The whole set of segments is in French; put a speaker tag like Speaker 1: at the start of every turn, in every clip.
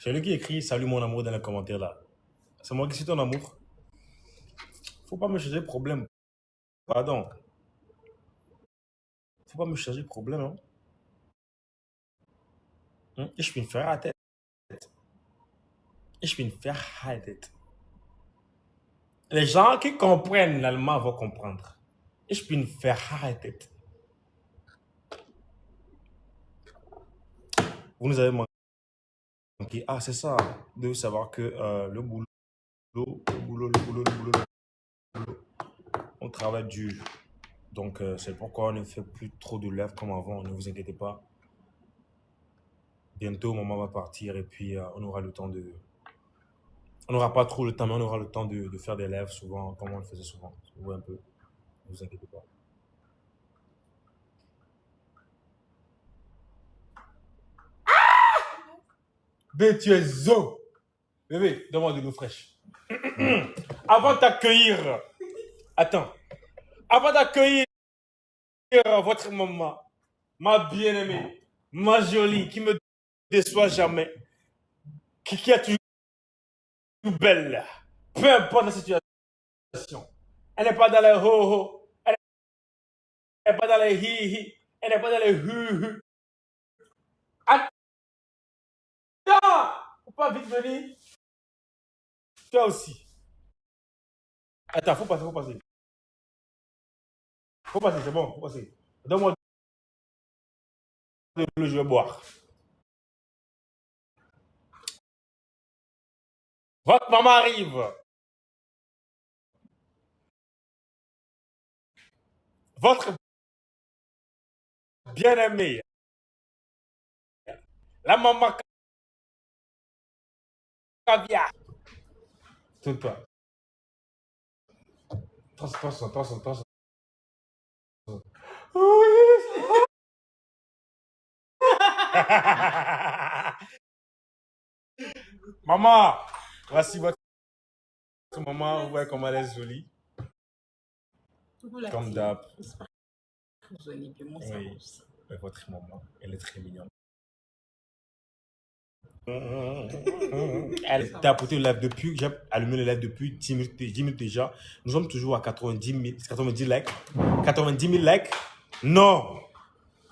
Speaker 1: C'est lui qui écrit salut mon amour dans les commentaires là. C'est moi qui suis ton amour. Faut pas me chercher de problème. Pardon. Faut pas me chercher de problème. Hein. Ich bin verheiratet. Ich bin verheiratet. Les gens qui comprennent l'allemand vont comprendre. Ich bin verheiratet. Vous nous avez manqué. Ah, c'est ça. De savoir que le boulot, on travaille dur. Donc, c'est pourquoi on ne fait plus trop de live comme avant. Ne vous inquiétez pas. Bientôt, maman va partir et puis on aura le temps de... On n'aura pas trop le temps, mais on aura le temps de faire des lives souvent, comme on le faisait souvent. Vous voyez un peu. Ne vous inquiétez pas. Bébé, tu es zo. Bébé, donne-moi de l'eau fraîche. Avant d'accueillir... Attends. Avant d'accueillir votre maman, ma bien-aimée, ma jolie, qui me déçoit jamais, qui est toujours belle, peu importe la situation. Elle n'est pas dans les ho-ho, elle n'est pas dans les hi-hi, elle n'est pas dans les hu-hu. Attends, faut pas vite venir. Toi aussi. Attends, faut passer, faut passer. Faut passer, c'est bon, faut passer. Donne-moi de l'eau, je vais boire. Votre maman arrive. Votre bien-aimée. La maman caviar. Tourne-toi. Attention. Maman, voici votre maman. Vous voyez comment elle est jolie. Comme d'hab. Oui, votre maman, elle est très mignonne. Elle t'a apporté le live depuis, j'ai allumé le live depuis 10 minutes déjà. Nous sommes toujours à 90 likes. 90 000 likes. Non.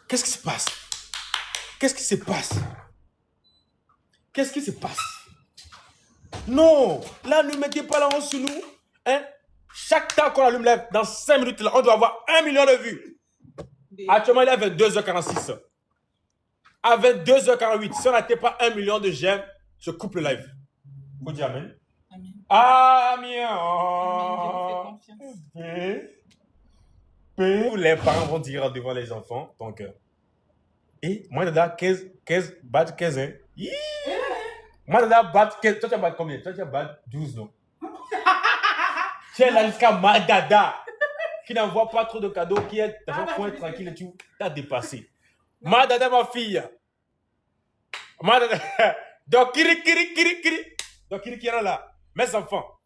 Speaker 1: Qu'est-ce qui se passe? Qu'est-ce qui se passe? Qu'est-ce qui se passe? Non. Là, ne mettez pas la honte sur nous. Hein? Chaque temps qu'on allume live, dans 5 minutes, là, on doit avoir 1 million de vues. Actuellement, il est à 22h46. À 22h48, si on n'atteint pas 1 million de j'aime, je coupe le live. Faut dire amen.
Speaker 2: Amen.
Speaker 1: Amen.
Speaker 2: Amen, je vous fais confiance.
Speaker 1: Les parents vont dire devant les enfants. Donc, et moi, dada, 15, bat 15, hein. Moi, dada, bat 15. Toi, tu as bat combien? Toi, tu as bat 12, non? Tu es là jusqu'à Madada, qui n'envoie pas trop de cadeaux, qui est dans un coin tranquille et tu t'as dépassé. Madada, ma fille. Madada. Donc, kiri. Donc, kiri est là. Mes enfants.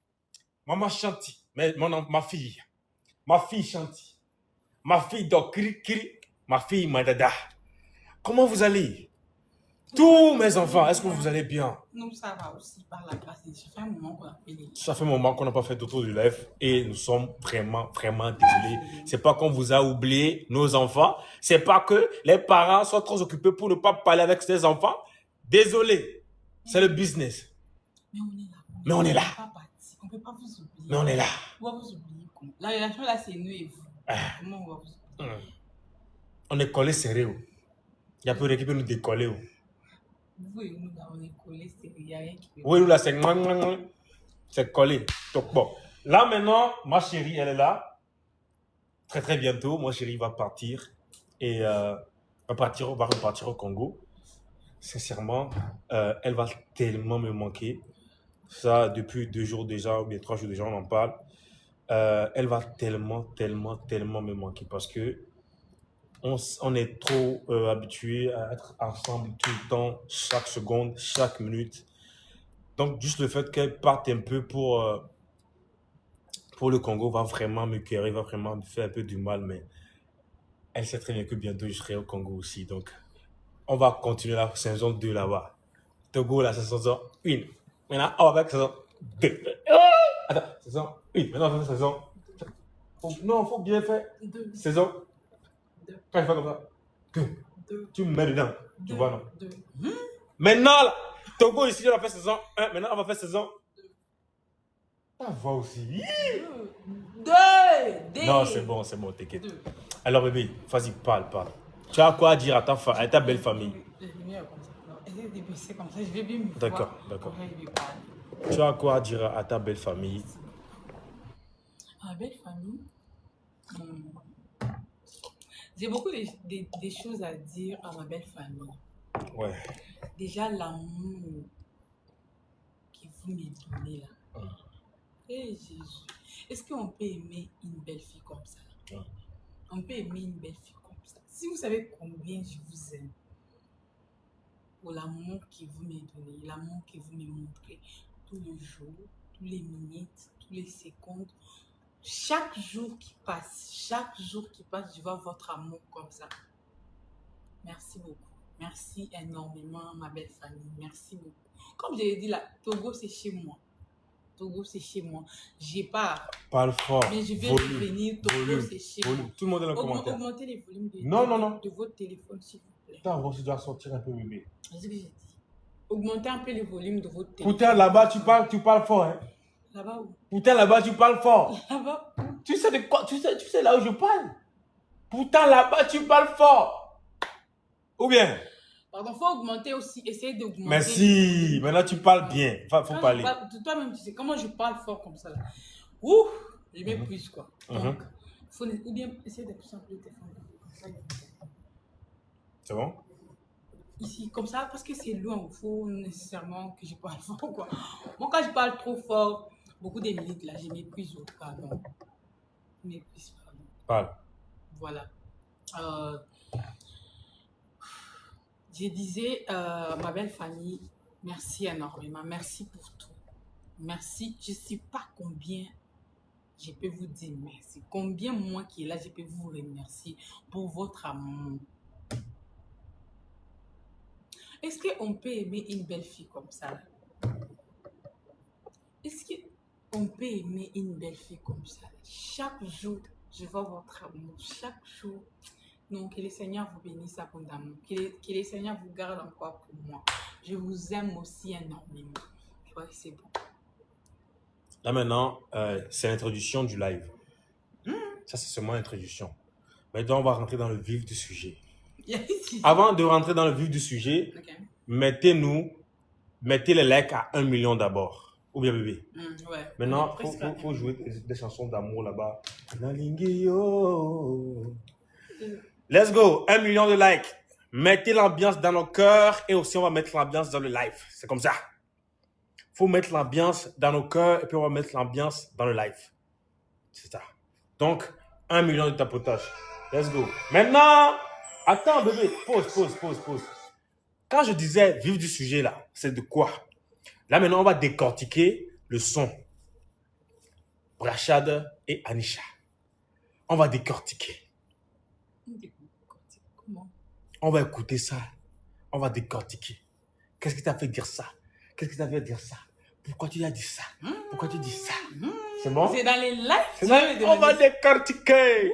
Speaker 1: Maman chante. Ma fille. Ma fille chante. Ma fille, donc, kiri. Ma fille, Madada. Comment vous allez? Tous mes enfants, est-ce que vous allez bien?
Speaker 2: Nous, ça va aussi par la grâce. Ça fait un moment qu'on a fait les...
Speaker 1: Ça fait un moment qu'on n'a pas fait d'auto du live et nous sommes vraiment désolés. C'est pas qu'on vous a oublié, nos enfants. C'est pas que les parents sont trop occupés pour ne pas parler avec ses enfants. Désolé. C'est le business.
Speaker 2: Mais on est là.
Speaker 1: On
Speaker 2: ne peut pas vous oublier.
Speaker 1: Mais on est là.
Speaker 2: On va vous oublier. La relation là, c'est nous et vous. Comment on va vous oublier?
Speaker 1: On est collés serrés. Il y a peu d'équipe nous décoller.
Speaker 2: Vous et nous, là, on est collés serrés. Il n'y a rien qui peut...
Speaker 1: Oui, nous là, c'est collé. Donc bon. Là maintenant, ma chérie, elle est là. Très bientôt, ma chérie va partir. Et on va repartir au Congo. Sincèrement, elle va tellement me manquer. Ça, depuis 2 jours déjà, ou bien 3 jours déjà, on en parle. Elle va tellement me manquer parce que on est trop habitué à être ensemble tout le temps, chaque seconde, chaque minute. Donc, juste le fait qu'elle parte un peu pour le Congo va vraiment me cueillir, va vraiment me faire un peu du mal, mais elle sait très bien que bientôt je serai au Congo aussi. Donc, on va continuer la saison 2 là-bas. Togo, là, c'est saison 1. Maintenant, on va faire saison 2. Attends, saison 1. Maintenant, on va faire saison... Non, il faut bien faire.
Speaker 2: 2.
Speaker 1: Saison...
Speaker 2: Deux.
Speaker 1: Quand je fais comme ça, 2.
Speaker 2: 2.
Speaker 1: Tu me mets dedans. Tu vois, non?
Speaker 2: 2.
Speaker 1: Maintenant, là, Togo, ici, on va faire saison 1. Maintenant, on va faire saison... Ça va aussi.
Speaker 2: 2.
Speaker 1: Non, c'est bon, t'inquiète. Alors, bébé, vas-y, parle. Tu as quoi à dire à ta belle famille?
Speaker 2: C'est comme ça, je vais bien me voir.
Speaker 1: D'accord.
Speaker 2: Après, je vais parler.
Speaker 1: Tu as quoi à dire à ta belle famille?
Speaker 2: Ma belle famille, j'ai beaucoup des choses à dire à ma belle famille.
Speaker 1: Ouais.
Speaker 2: Déjà, l'amour que vous me donnez là. Eh Jésus, est-ce qu'on peut aimer une belle fille comme ça? On peut aimer une belle fille comme ça. Si vous savez combien je vous aime, pour l'amour que vous me donnez, l'amour que vous me montrez tous les jours, tous les minutes, tous les secondes, chaque jour qui passe, je vois votre amour comme ça. Merci beaucoup. Merci énormément, ma belle famille. Merci beaucoup. Comme je l'ai dit là, Togo, c'est chez moi. J'ai pas.
Speaker 1: Parle fort.
Speaker 2: Mais je vais revenir. Togo, c'est chez moi.
Speaker 1: Tout le monde est dans le commentaire.
Speaker 2: Augmentez les volumes de votre téléphone, s'il vous plaît.
Speaker 1: Attends, je dois sortir un peu, bébé.
Speaker 2: C'est ce que j'ai dit. Augmentez un peu les volumes de votre téléphone.
Speaker 1: Pourtant, là-bas, tu parles fort. Hein?
Speaker 2: Là-bas où?
Speaker 1: Pourtant, là-bas, tu parles fort.
Speaker 2: Là-bas où?
Speaker 1: Tu sais de quoi? Tu sais là où je parle. Pourtant, là-bas, tu parles fort. Ou bien?
Speaker 2: Pardon, il faut augmenter aussi. Essayez d'augmenter.
Speaker 1: Merci. Maintenant, tu parles bien. Faut parler.
Speaker 2: Toi-même, tu sais comment je parle fort comme ça. Là. Ouh, je m'épuise quoi. Donc, faut ou bien essayer d'appuyer un peu le téléphone.
Speaker 1: C'est bon?
Speaker 2: Ici, comme ça, parce que c'est loin, il faut nécessairement que je parle fort quoi. Moi, quand je parle trop fort, beaucoup de minutes là, je m'épuise. Pardon. Je m'épuise, pardon.
Speaker 1: Parle.
Speaker 2: Voilà. Je disais, ma belle famille, merci énormément. Merci pour tout. Merci. Je ne sais pas combien je peux vous dire merci. Combien moi qui est là, je peux vous remercier pour votre amour. Est-ce qu'on peut aimer une belle fille comme ça? Est-ce qu'on peut aimer une belle fille comme ça? Chaque jour, je vois votre amour. Chaque jour. Non, que le Seigneur vous bénisse abondamment. Que le Seigneur vous garde encore pour moi. Je vous aime aussi énormément. Je crois que c'est bon.
Speaker 1: Là maintenant, c'est l'introduction du live. Ça, c'est seulement l'introduction. Maintenant, on va rentrer dans le vif du sujet. Avant de rentrer dans le vif du sujet, mettez les likes à 1 million d'abord. Ou bien bébé.
Speaker 2: Ouais.
Speaker 1: Maintenant, il faut jouer des chansons d'amour là-bas. Let's go, 1 million de likes. Mettez l'ambiance dans nos cœurs et aussi on va mettre l'ambiance dans le live. C'est comme ça. Faut mettre l'ambiance dans nos cœurs et puis on va mettre l'ambiance dans le live. C'est ça. Donc, 1 million de tapotage. Let's go. Maintenant, attends bébé, pause. Quand je disais vif du sujet là, c'est de quoi? Là maintenant, on va décortiquer le son. Rachad et Anisha. On va décortiquer.
Speaker 2: Comment?
Speaker 1: On va écouter ça. On va décortiquer. Qu'est-ce qui t'a fait dire ça? Qu'est-ce qui t'a fait dire ça? Pourquoi tu as dit ça? Pourquoi tu dis ça? C'est bon?
Speaker 2: C'est dans les lives.
Speaker 1: On va décortiquer.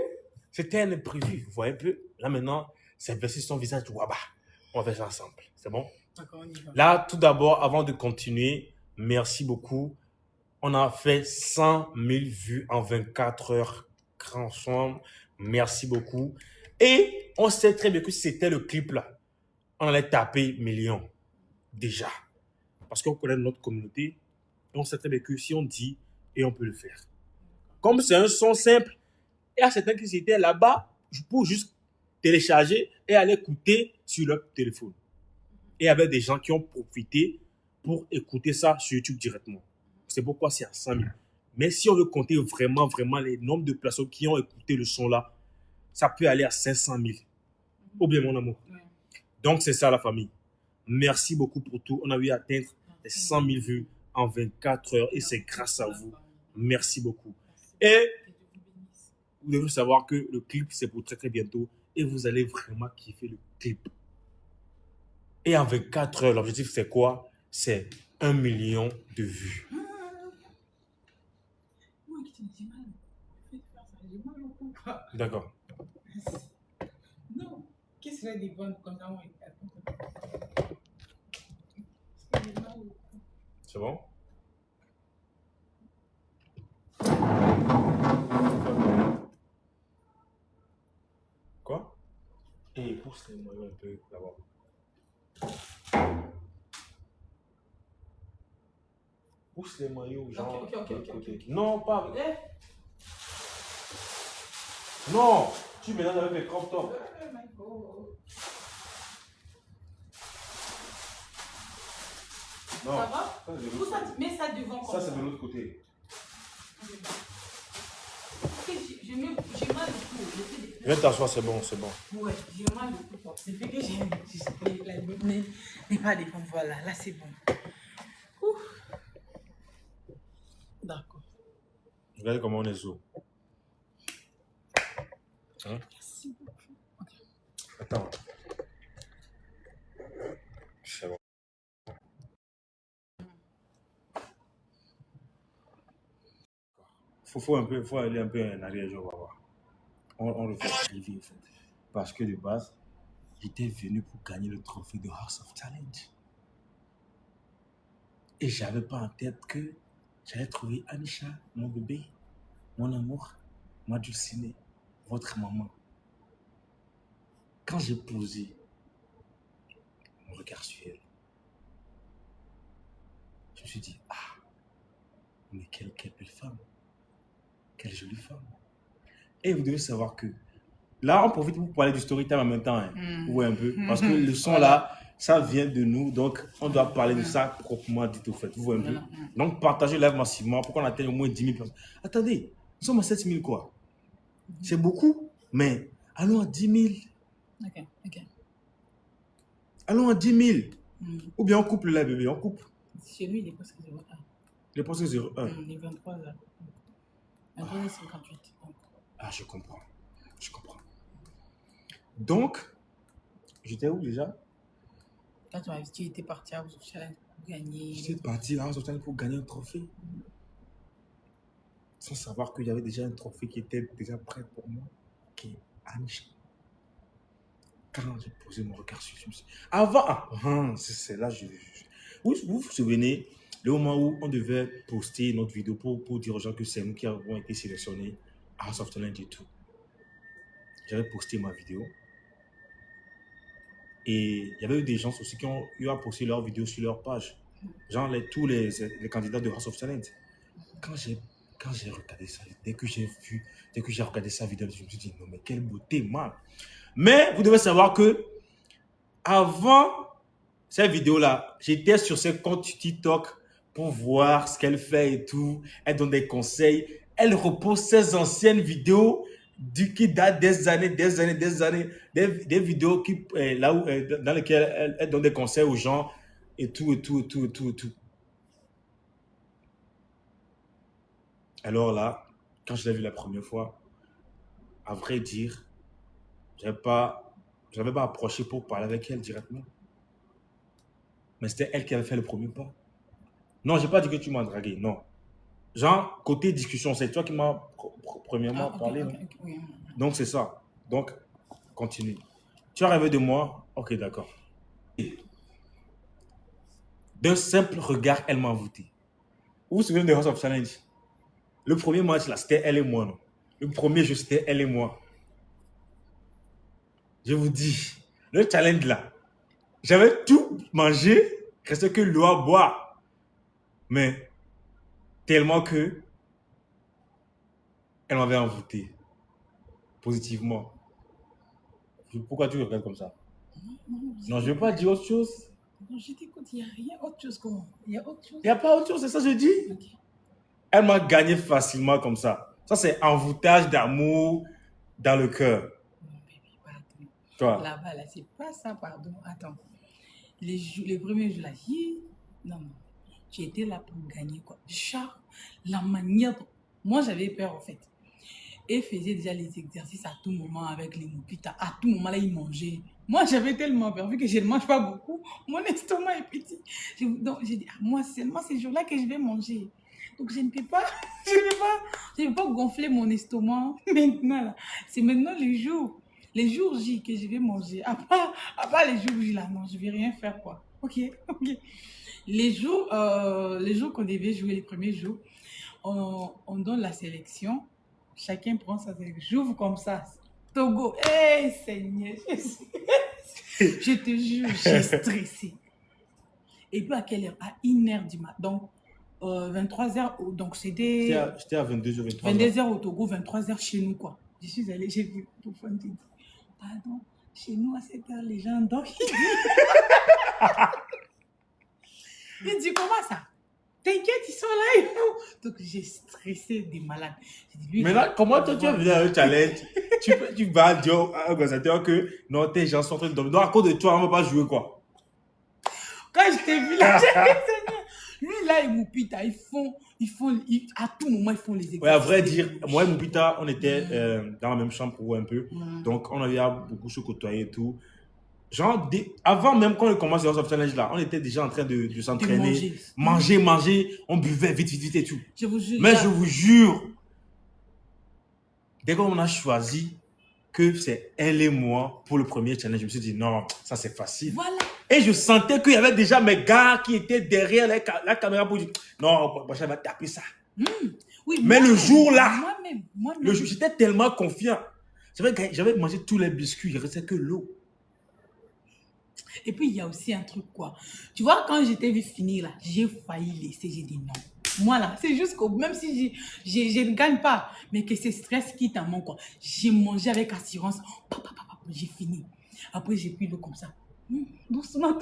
Speaker 1: C'était un imprévu. Vous voyez un peu? Là maintenant, c'est verser son visage de Waba. On va faire ça ensemble. C'est bon?
Speaker 2: D'accord, on y va.
Speaker 1: Là, tout d'abord, avant de continuer, merci beaucoup. On a fait 100 000 vues en 24 heures. Ensemble. Merci beaucoup. Et on sait très bien que si c'était le clip là, on allait taper millions. Déjà. Parce qu'on connaît notre communauté. Et on sait très bien que si on dit, et on peut le faire. Comme c'est un son simple, il y a certains qui étaient là-bas pour juste télécharger et aller écouter sur leur téléphone. Et il y avait des gens qui ont profité pour écouter ça sur YouTube directement. C'est pourquoi c'est à 100 000. Mais si on veut compter vraiment les nombres de personnes qui ont écouté le son là, ça peut aller à 500 000. Ou bien mon amour. Ouais. Donc c'est ça la famille. Merci beaucoup pour tout. On a eu à atteindre les 100 000 vues en 24 heures et c'est grâce à vous. Merci beaucoup. Et vous devez savoir que le clip c'est pour très bientôt et vous allez vraiment kiffer le clip. Et en 24 heures, l'objectif c'est quoi? c'est 1 million de vues.
Speaker 2: Moi, j'ai mal. Fais faire ça, j'ai mal au cou.
Speaker 1: D'accord.
Speaker 2: Non. Qu'est-ce que serait des bonnes comme ça, moi? J'ai mal au cou.
Speaker 1: C'est bon? Quoi? Et pousse les maillots un peu là-bas. Pousse les maillots, genre.
Speaker 2: Ok.
Speaker 1: Non, pas.
Speaker 2: Eh,
Speaker 1: Non! Tu mélanges avec les crop tops.
Speaker 2: my God.
Speaker 1: Non.
Speaker 2: Ça va?
Speaker 1: Ça, c'est de
Speaker 2: Où
Speaker 1: l'autre
Speaker 2: ça,
Speaker 1: côté.
Speaker 2: mets ça devant comme
Speaker 1: Ça, c'est de l'autre côté.
Speaker 2: Ok, j'ai mal au cou.
Speaker 1: Viens t'asseoir, c'est bon, c'est bon.
Speaker 2: Ouais, j'ai mal au cou. C'est fait que j'ai la bonne. Mais pas des bonnes. Voilà, là c'est bon. Ouf. D'accord.
Speaker 1: Regardez comment on est sous. Hein?
Speaker 2: Merci beaucoup. Ok.
Speaker 1: Attends. C'est bon. Faut aller un peu en arrière, je vais voir. On refait arriver, en fait. Parce que de base, j'étais venu pour gagner le trophée de House of Challenge. Et j'avais pas en tête que j'allais trouver Anisha, mon bébé, mon amour, ma dulcinée, votre maman. Quand j'ai posé mon regard sur elle, je me suis dit, ah, mais quelle belle femme, quelle jolie femme. Et vous devez savoir que là, on profite pour parler du story time en même temps. Hein. Vous voyez un peu. Parce que le son là, ça vient de nous. Donc, on doit parler de ça proprement dit au fait. Vous voyez un peu. Donc, partagez live massivement pour qu'on atteigne au moins 10 000 personnes. Attendez, nous sommes à 7 000 quoi. C'est beaucoup, mais allons à 10 000.
Speaker 2: Ok.
Speaker 1: Allons à 10 000. Ou bien on coupe le live, bébé. On coupe.
Speaker 2: Chez lui, il est presque 0,1.
Speaker 1: Il est presque 0,1.
Speaker 2: Il est 23 là. 23,58.
Speaker 1: Ah, je comprends. Donc, j'étais où déjà?
Speaker 2: Quand tu étais parti à House of Challenge pour gagner.
Speaker 1: J'étais parti à House of Challenge pour gagner un trophée. Sans savoir qu'il y avait déjà un trophée qui était déjà prêt pour moi, qui est Anisha. Quand j'ai posé mon regard sur lui, avant, c'est là, vous vous souvenez, le moment où on devait poster notre vidéo pour dire aux gens que c'est nous qui avons été sélectionnés à House of Challenge et tout. J'avais posté ma vidéo. Et il y avait eu des gens aussi qui ont eu à poster leur vidéo sur leur page. Genre tous les candidats de House of Challenge. Quand j'ai regardé ça, dès que j'ai regardé sa vidéo, je me suis dit, non mais quelle beauté, man. Mais vous devez savoir que avant cette vidéo-là, j'étais sur ses comptes TikTok pour voir ce qu'elle fait et tout. Elle donne des conseils. Elle repose ses anciennes vidéos qui datent des années, des vidéos dans lesquelles elle donne des conseils aux gens et tout. Alors là, quand je l'ai vu la première fois, à vrai dire, je n'avais pas approché pour parler avec elle directement. Mais c'était elle qui avait fait le premier pas. Non, je n'ai pas dit que tu m'as dragué, non. Genre, côté discussion, c'est toi qui m'as premièrement parlé.
Speaker 2: Okay.
Speaker 1: Donc, c'est ça. Donc, continue. Tu as rêvé de moi? Ok, d'accord. D'un simple regard, elle m'a envoûté. Vous vous souvenez de House of Challenge? Le premier match, là, c'était elle et moi, non? Le premier jeu, c'était elle et moi. Je vous dis, le challenge, là, j'avais tout mangé, il restait que l'eau à boire. Mais, tellement que, elle m'avait envoûté. Positivement. Pourquoi tu regardes comme ça? Non, je ne veux pas dire autre chose.
Speaker 2: Non, je t'écoute, il n'y a rien autre chose comment? Il y a autre chose?
Speaker 1: Il n'y a pas autre chose, c'est ça que je dis.
Speaker 2: Okay.
Speaker 1: Elle m'a gagné facilement comme ça. Ça, c'est envoûtage d'amour dans le cœur.
Speaker 2: Non, baby, pardon.
Speaker 1: Toi?
Speaker 2: Là-bas, là, c'est pas ça, pardon. Attends. Les premiers jours, là, non. Tu étais là pour gagner, quoi. Genre, la manière... Moi, j'avais peur, en fait. Et faisait déjà les exercices à tout moment avec les mopitas. À tout moment, là, il mangeait. Moi, j'avais tellement peur, vu que je ne mange pas beaucoup. Mon estomac est petit. Donc, j'ai dit, moi, seulement ces jours-là que je vais manger. Donc, je ne peux pas, je ne peux pas gonfler mon estomac maintenant. Là. C'est maintenant les jours J que je vais manger. À part les jours J, là, non, je ne vais rien faire, quoi. Ok. Les jours qu'on devait jouer, les premiers jours, on donne la sélection. Chacun prend sa sélection. J'ouvre comme ça. Togo. Seigneur. Je te jure, j'ai stressé. Et puis à quelle heure? À 1h du matin. Donc, 23h. Donc, c'était
Speaker 1: à 22h, 23h.
Speaker 2: 22h au Togo, 23h chez nous, quoi. Je suis allée, j'ai vu pour fun. Pardon, chez nous, à cette heure, les gens dorment. Il dit, comment ça? T'inquiète, ils sont là et tout. Donc, j'ai stressé des malades.
Speaker 1: Maintenant, comment toi, tu as venu à un challenge? tu vas dire à un organisateur que non, tes gens sont en train de dormir. Donc, à cause de toi, on ne va pas jouer, quoi.
Speaker 2: Quand je t'ai vu là, lui, là, et Moupita, à tout moment, ils font les exercices.
Speaker 1: Ouais, à vrai dire, moi et Moupita, on était dans la même chambre pour un peu. Donc, on avait beaucoup se côtoyer et tout. Genre, avant même qu'on commence le challenge là, on était déjà en train de s'entraîner, manger, on buvait vite et tout.
Speaker 2: Je vous jure.
Speaker 1: Mais je vous jure, dès qu'on a choisi que c'est elle et moi pour le premier challenge, je me suis dit non, ça c'est facile.
Speaker 2: Voilà.
Speaker 1: Et je sentais qu'il y avait déjà mes gars qui étaient derrière la caméra pour dire non, prochain va taper ça.
Speaker 2: Oui,
Speaker 1: mais le jour là,
Speaker 2: moi-même,
Speaker 1: j'étais tellement confiant. J'avais mangé tous les biscuits, il ne restait que l'eau.
Speaker 2: Et puis, il y a aussi un truc, quoi. Tu vois, quand j'étais vu finir, là, j'ai failli laisser, j'ai dit non. Moi, là, c'est juste que même si je ne gagne pas, mais que c'est stress qui t'en manque, quoi. J'ai mangé avec assurance. J'ai fini. Après, j'ai pris l'eau comme ça. Doucement.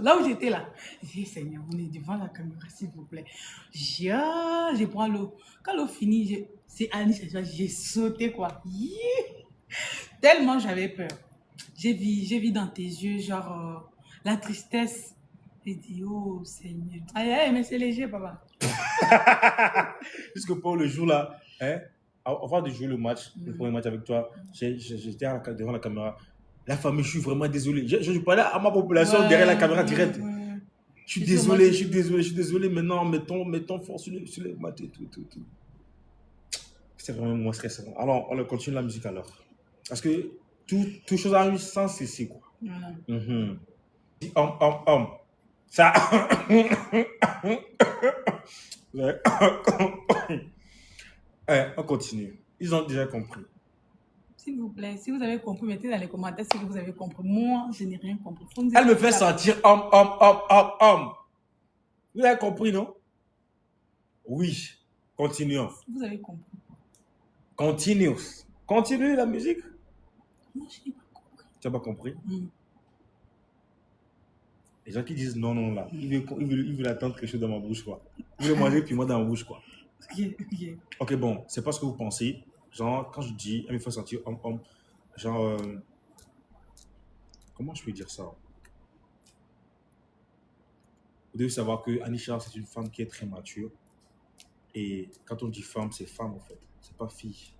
Speaker 2: Là où j'étais, là. J'ai dit, Seigneur, on est devant la caméra, s'il vous plaît. Je prends l'eau. Quand l'eau finit, c'est Annie, j'ai sauté, quoi. Tellement j'avais peur. J'ai vu dans tes yeux, genre, la tristesse. J'ai dit, oh Seigneur. Aïe, mais c'est léger, papa.
Speaker 1: Jusque pour le jour là, avant de jouer le match, le premier match avec toi, j'étais devant la caméra. La famille, je suis vraiment désolé. Je parlais à ma population derrière la caméra directe. Je suis désolé. Maintenant, mettons force sur le match et tout. C'est vraiment moins stressant. Alors, on continue la musique alors. Parce que tout chose a eu sans cesser, quoi. Ça. On continue. Ils ont déjà compris.
Speaker 2: S'il vous plaît, si vous avez compris, mettez dans les commentaires si vous avez compris. Moi, je n'ai rien compris.
Speaker 1: Elle me fait sentir homme. Vous avez compris, non? Oui. Continuons.
Speaker 2: Vous avez compris.
Speaker 1: Continue la musique.
Speaker 2: Moi, je n'ai pas compris.
Speaker 1: Tu n'as pas compris? Les gens qui disent non, là, ils veulent attendre quelque chose dans ma bouche, quoi. Ils veulent manger puis moi dans ma bouche, quoi. Ok, bon, c'est pas ce que vous pensez. Genre, quand je dis, elle me fait sentir homme, genre, comment je peux dire ça? Vous devez savoir que Anisha, c'est une femme qui est très mature. Et quand on dit femme, c'est femme, en fait. C'est pas fille.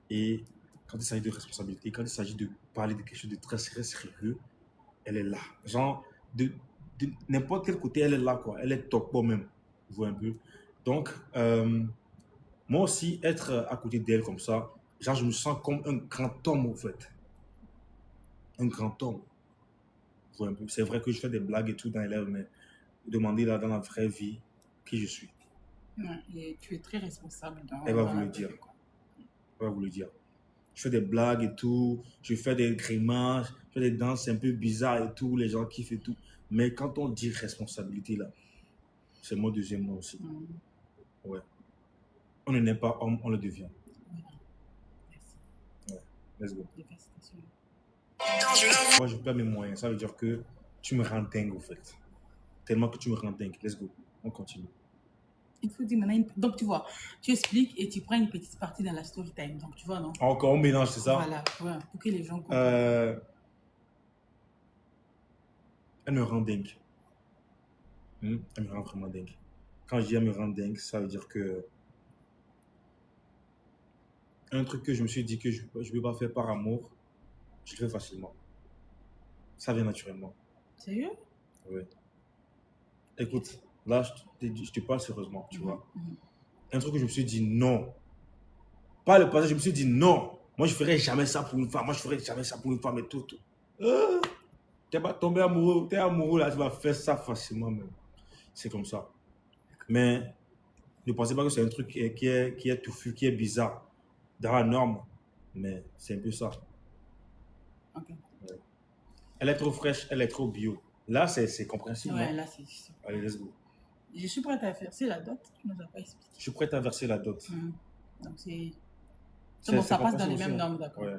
Speaker 1: Et quand il s'agit de responsabilité, quand il s'agit de parler de quelque chose de très sérieux, elle est là. Genre, de n'importe quel côté, elle est là, quoi. Elle est top, bon même. Vous voyez un peu. Donc, moi aussi, être à côté d'elle comme ça, genre, je me sens comme un grand homme, en fait. Un grand homme. Vous voyez un peu. C'est vrai que je fais des blagues et tout dans les lèvres, mais demandez là, dans la vraie vie, qui je suis.
Speaker 2: Et tu es très responsable.
Speaker 1: Elle va vous le dire. Elle va vous le dire. Je fais des blagues et tout, je fais des grimaces, je fais des danses un peu bizarres et tout, les gens kiffent et tout. Mais quand on dit responsabilité là, c'est mon deuxième mot aussi. Ouais. On ne n'est pas homme, on le devient. Ouais. Let's go. Moi, je perds mes moyens. Ça veut dire que tu me rends dingue, au fait. Tellement que tu me rends dingue. Let's go. On continue.
Speaker 2: Il faut dire maintenant, donc tu vois, tu expliques et tu prends une petite partie dans la story time. Donc tu vois, non?
Speaker 1: Encore, on mélange, c'est ça?
Speaker 2: Voilà, ouais, pour que les gens comprennent.
Speaker 1: Elle me rend dingue. Elle me rend vraiment dingue. Quand je dis elle me rend dingue, ça veut dire que un truc que je me suis dit que je ne peux pas faire par amour, je le fais facilement. Ça vient naturellement.
Speaker 2: Sérieux?
Speaker 1: Oui. Écoute, là, je te parle sérieusement, tu vois. Un truc que je me suis dit non. Pas le passé, je me suis dit non. Moi, je ferais jamais ça pour une femme. Moi, je ferais jamais ça pour une femme et tout. Tu vas tomber amoureux. Tu es amoureux, là, tu vas faire ça facilement même. C'est comme ça. Mais ne pensez pas que c'est un truc qui est touffu, qui est bizarre dans la norme. Mais c'est un peu ça.
Speaker 2: Ok.
Speaker 1: Ouais. Elle est trop fraîche, elle est trop bio. Là, c'est compréhensible.
Speaker 2: Ouais,
Speaker 1: non?
Speaker 2: là, c'est.
Speaker 1: Allez, let's go.
Speaker 2: Je suis prête à faire. C'est la dot, tu ne nous as pas expliqué.
Speaker 1: Je suis prête à verser la dot.
Speaker 2: Donc, c'est. C'est bon, ça passe dans les mêmes
Speaker 1: aussi,
Speaker 2: normes, d'accord.
Speaker 1: Ouais.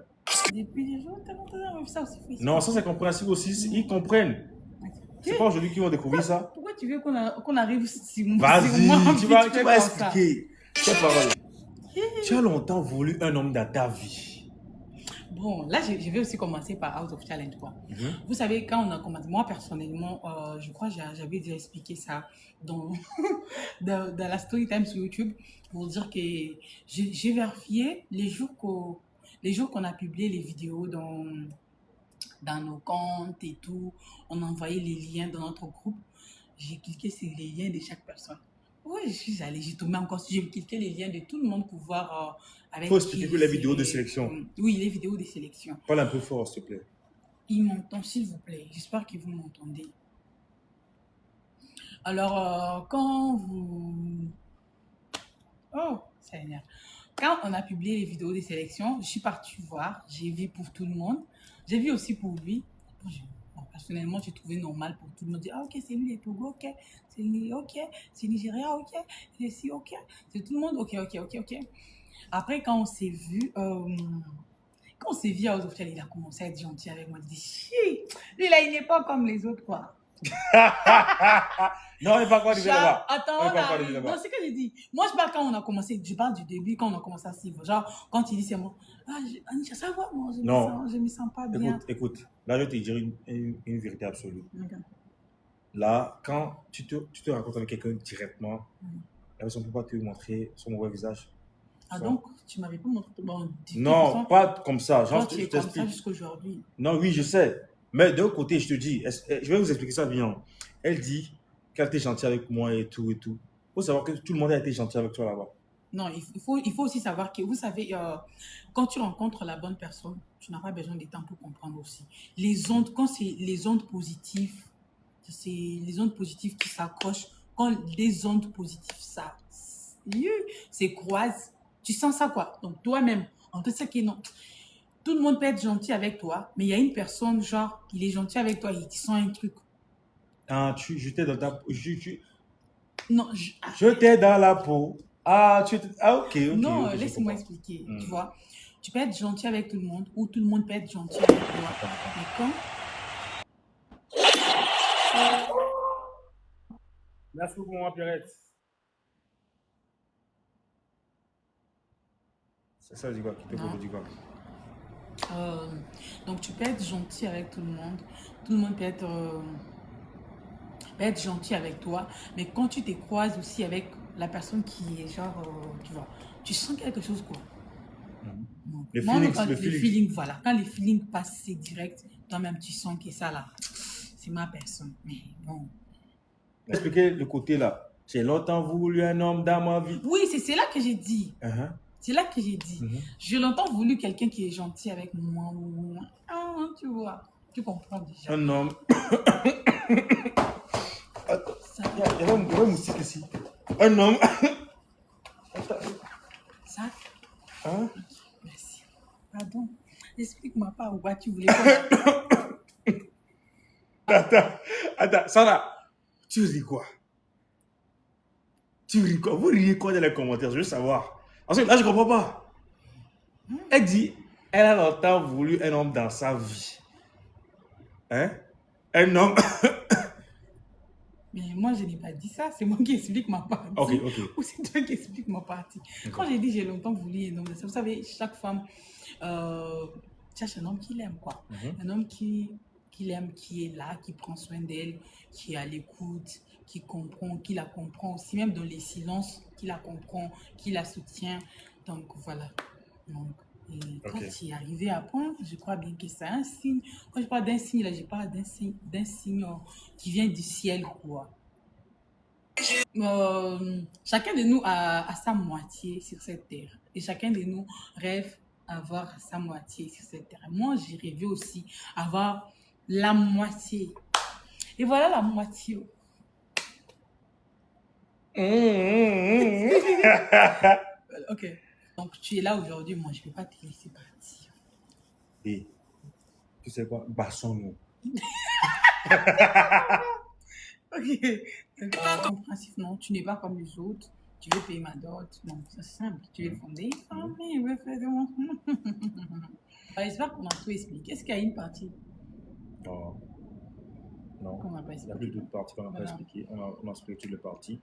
Speaker 2: Depuis les jours, t'as même ça aussi.
Speaker 1: Non, ça c'est compréhensible aussi. Ils comprennent. C'est pas aujourd'hui qu'ils vont découvrir ça.
Speaker 2: Pourquoi tu veux qu'on arrive sur
Speaker 1: moi? Vas-y, tu vas
Speaker 2: ça?
Speaker 1: expliquer. Quelle parole. Tu as longtemps voulu un homme dans ta vie.
Speaker 2: Bon, là, je vais aussi commencer par Out of Challenge, quoi. Vous savez, quand on a commencé, moi, personnellement, je crois que j'avais déjà expliqué ça dans la story time sur YouTube pour dire que j'ai vérifié les jours qu'on a publié les vidéos dans nos comptes et tout. On a envoyé les liens dans notre groupe. J'ai cliqué sur les liens de chaque personne. Oui, je suis allée, j'ai tombé encore, j'ai cliqué les liens de tout le monde pour voir avec.
Speaker 1: Il faut expliquer que les vidéos de sélection.
Speaker 2: Oui, les vidéos de sélection.
Speaker 1: Parle un peu fort, s'il te plaît.
Speaker 2: Ils m'entendent, s'il vous plaît. J'espère que vous m'entendez. Alors, quand vous... Oh, ça énerve. Quand on a publié les vidéos des sélections, je suis partie voir. J'ai vu pour tout le monde. J'ai vu aussi pour lui. Bon, personnellement, j'ai trouvé normal pour tout le monde. Ah, ok, c'est lui, les Togo, ok. C'est lui, ok. C'est Nigeria, ok. C'est ici, ok. C'est tout le monde, ok. Après, quand on s'est vu... Quand on s'est vu à Ozoftial, il a commencé à être gentil avec moi. Il dit, chi, lui là, il n'est pas comme les autres, quoi.
Speaker 1: Non, il n'est pas quoi arriver là-bas.
Speaker 2: Attends, non, c'est ce que j'ai dit. Moi, je parle quand on a commencé, je parle du début, quand on a commencé à suivre. Genre, quand il dit c'est moi, Anisha, ça va, moi, je me sens pas bien.
Speaker 1: Écoute, là, je vais te dire une vérité absolue.
Speaker 2: Okay.
Speaker 1: Là, quand tu te rencontres avec quelqu'un directement, la personne ne peut pas te montrer son mauvais visage.
Speaker 2: Ah, donc, tu m'avais pas montré. Bon,
Speaker 1: non, pas comme ça.
Speaker 2: Genre, tu es comme ça jusqu'aujourd'hui.
Speaker 1: Non, oui, je sais. Mais d'un côté, je te dis, je vais vous expliquer ça bien. Elle dit qu'elle était gentille avec moi et tout et tout. Il faut savoir que tout le monde a été gentil avec toi là-bas.
Speaker 2: Non, il faut aussi savoir que, vous savez, quand tu rencontres la bonne personne, tu n'as pas besoin de temps pour comprendre aussi. Les ondes, quand c'est les ondes positives, c'est les ondes positives qui s'accrochent. Quand les ondes positives, ça se croisent, tu sens ça quoi. Donc toi-même, on te sait que non. Tout le monde peut être gentil avec toi, mais il y a une personne, genre, il est gentil avec toi, il te sent un truc.
Speaker 1: Ah, je t'ai dans ta peau.
Speaker 2: Non,
Speaker 1: je t'ai dans la peau. Ah, ok.
Speaker 2: Non, laisse-moi expliquer. Tu vois, tu peux être gentil avec tout le monde, ou tout le monde peut être gentil avec toi. Mais quand...
Speaker 1: Merci beaucoup, moi, Pierrette. C'est ça, je dis quoi?
Speaker 2: Donc, tu peux être gentil avec tout le monde. Tout le monde peut être gentil avec toi. Mais quand tu te croises aussi avec la personne qui est genre, tu vois, tu sens quelque chose, quoi.
Speaker 1: Le feeling,
Speaker 2: voilà. Quand les feelings passent, c'est direct. Toi-même, tu sens que ça, là, c'est ma personne. Mais bon.
Speaker 1: Expliquez le côté, là. J'ai longtemps voulu un homme dans ma vie.
Speaker 2: Oui, c'est là que j'ai dit. C'est là que j'ai dit. J'ai longtemps voulu quelqu'un qui est gentil avec moi. Ah, tu vois. Tu comprends déjà.
Speaker 1: Un homme. Attends. Il y a un moustique ici. Un homme.
Speaker 2: Ça?
Speaker 1: Hein?
Speaker 2: Merci. Pardon. Explique-moi pas où tu voulais pas.
Speaker 1: Attends, Sarah. Tu ris quoi? Vous riez quoi dans les commentaires? Je veux savoir. Ensuite, là, je comprends pas. Elle dit, elle a longtemps voulu un homme dans sa vie. Hein? Un homme.
Speaker 2: Mais moi, je n'ai pas dit ça. C'est moi qui explique ma partie.
Speaker 1: Ok.
Speaker 2: Ou c'est toi qui explique ma partie. Quand j'ai dit j'ai longtemps voulu un homme dans sa vie, vous savez, chaque femme cherche un homme qui l'aime, quoi. Un homme qui l'aime, qui est là, qui prend soin d'elle, qui est à l'écoute, qui comprend, qui la comprend aussi, même dans les silences, qui la comprend, qui la soutient. Donc, voilà. Donc, et quand tu es arrivé à point, je crois bien que c'est un signe. Quand je parle d'un signe, là, je parle d'un signe qui vient du ciel, quoi. Chacun de nous a sa moitié sur cette terre. Et chacun de nous rêve avoir sa moitié sur cette terre. Moi, j'ai rêvé aussi avoir la moitié. Et voilà la moitié. Ok. Donc, tu es là aujourd'hui. Moi, je ne vais pas te laisser partir.
Speaker 1: Et tu sais quoi? Bassons-nous.
Speaker 2: Ok. Ton principe, non, tu n'es pas comme les autres. Tu veux payer ma dot. Non, c'est simple. Tu veux fonder une famille. Ouais, fais de mon. J'espère qu'on a tout expliqué. Est-ce qu'il y a une partie
Speaker 1: Non. Non.
Speaker 2: qu'on n'a pas
Speaker 1: Il n'y a
Speaker 2: expliqué?
Speaker 1: plus d'autres parties qu'on n'a pas
Speaker 2: Voilà.
Speaker 1: expliquées. On a expliqué toutes les parties.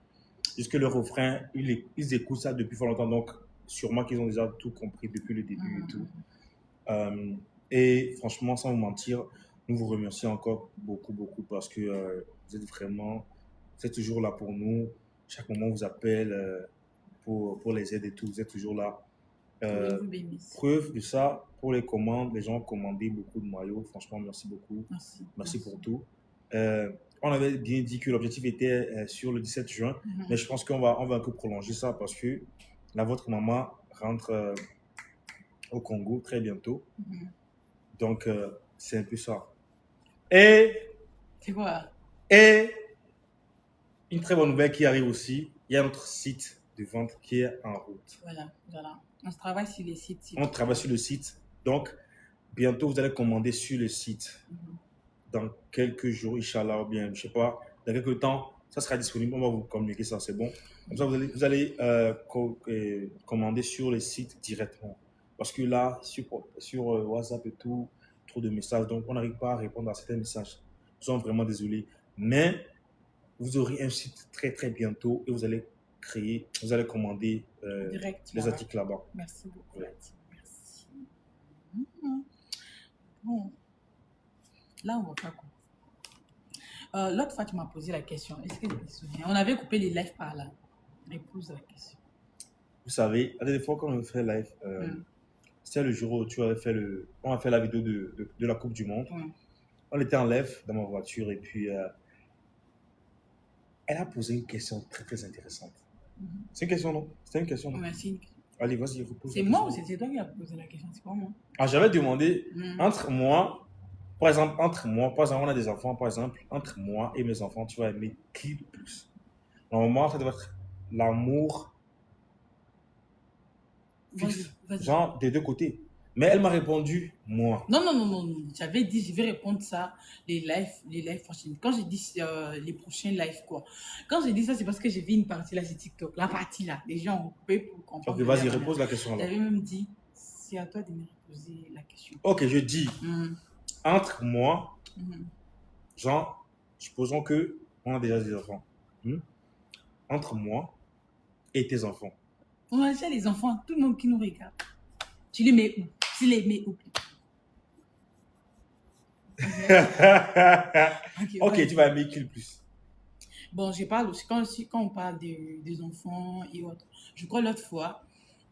Speaker 1: Puisque le refrain, ils écoutent ça depuis fort longtemps. Donc, sûrement qu'ils ont déjà tout compris depuis le début et tout. Et franchement, sans vous mentir, nous vous remercions encore beaucoup, beaucoup parce que vous êtes toujours là pour nous. Chaque moment, on vous appelle pour les aides et tout. Vous êtes toujours là.
Speaker 2: Vous bénisse.
Speaker 1: Preuve de ça, pour les commandes, les gens ont commandé beaucoup de maillots. Franchement, merci beaucoup. Merci pour tout. On avait bien dit que l'objectif était sur le 17 juin, mais je pense qu'on va un peu prolonger ça parce que là, votre maman rentre au Congo très bientôt. Donc, c'est un peu ça. Et,
Speaker 2: c'est quoi?
Speaker 1: Et une très bonne nouvelle qui arrive aussi, il y a notre site de vente qui est en route.
Speaker 2: Voilà. On travaille sur les sites.
Speaker 1: On travaille sur le site. Donc, bientôt, vous allez commander sur le site. Dans quelques jours, Inch'Allah, ou bien, je ne sais pas, dans quelques temps, ça sera disponible. On va vous communiquer ça, c'est bon. Comme ça, vous allez commander sur le site directement. Parce que là, sur WhatsApp et tout, trop de messages, donc on n'arrive pas à répondre à certains messages. Nous sommes vraiment désolés. Mais vous aurez un site très, très bientôt et vous allez commander les articles là-bas.
Speaker 2: Merci beaucoup. Ouais. Merci. Bon. Là, on va pas quoi. L'autre fois, tu m'as posé la question. Est-ce que tu te souviens? On avait coupé les lives par là. Réponse à la question.
Speaker 1: Vous savez, la dernière fois quand on fait live, c'était le jour où on a fait la vidéo de la Coupe du Monde. On était en live dans ma voiture et puis elle a posé une question très, très intéressante. C'est une question, non? C'était une question, non?
Speaker 2: Ouais, c'est une question.
Speaker 1: Allez, vas-y, repose.
Speaker 2: C'est moi ou c'est toi qui as posé la question? C'est pas moi.
Speaker 1: Ah, j'avais demandé entre moi, par exemple, on a des enfants, par exemple, entre moi et mes enfants, tu vas aimer qui le plus? Normalement, ça doit être l'amour fixe, genre des deux côtés. Mais elle m'a répondu, moi.
Speaker 2: Non. J'avais dit, je vais répondre ça, les lives prochaines. Quand j'ai dit les prochains lives, quoi. Quand j'ai dit ça, c'est parce que j'ai vu une partie là sur TikTok. La partie là, les gens ont coupé pour comprendre.
Speaker 1: Ok, vas-y, repose la question là.
Speaker 2: J'avais même dit, c'est à toi de me reposer la question.
Speaker 1: Ok, je dis, entre moi, genre, supposons que on a déjà des enfants. Entre moi et tes enfants.
Speaker 2: On a déjà les enfants, tout le monde qui nous regarde. Tu les mets où? Tu les mets où?
Speaker 1: Ok, tu vas aimer qui le plus?
Speaker 2: Bon, je parle aussi, quand on parle des enfants et autres. Je crois l'autre fois,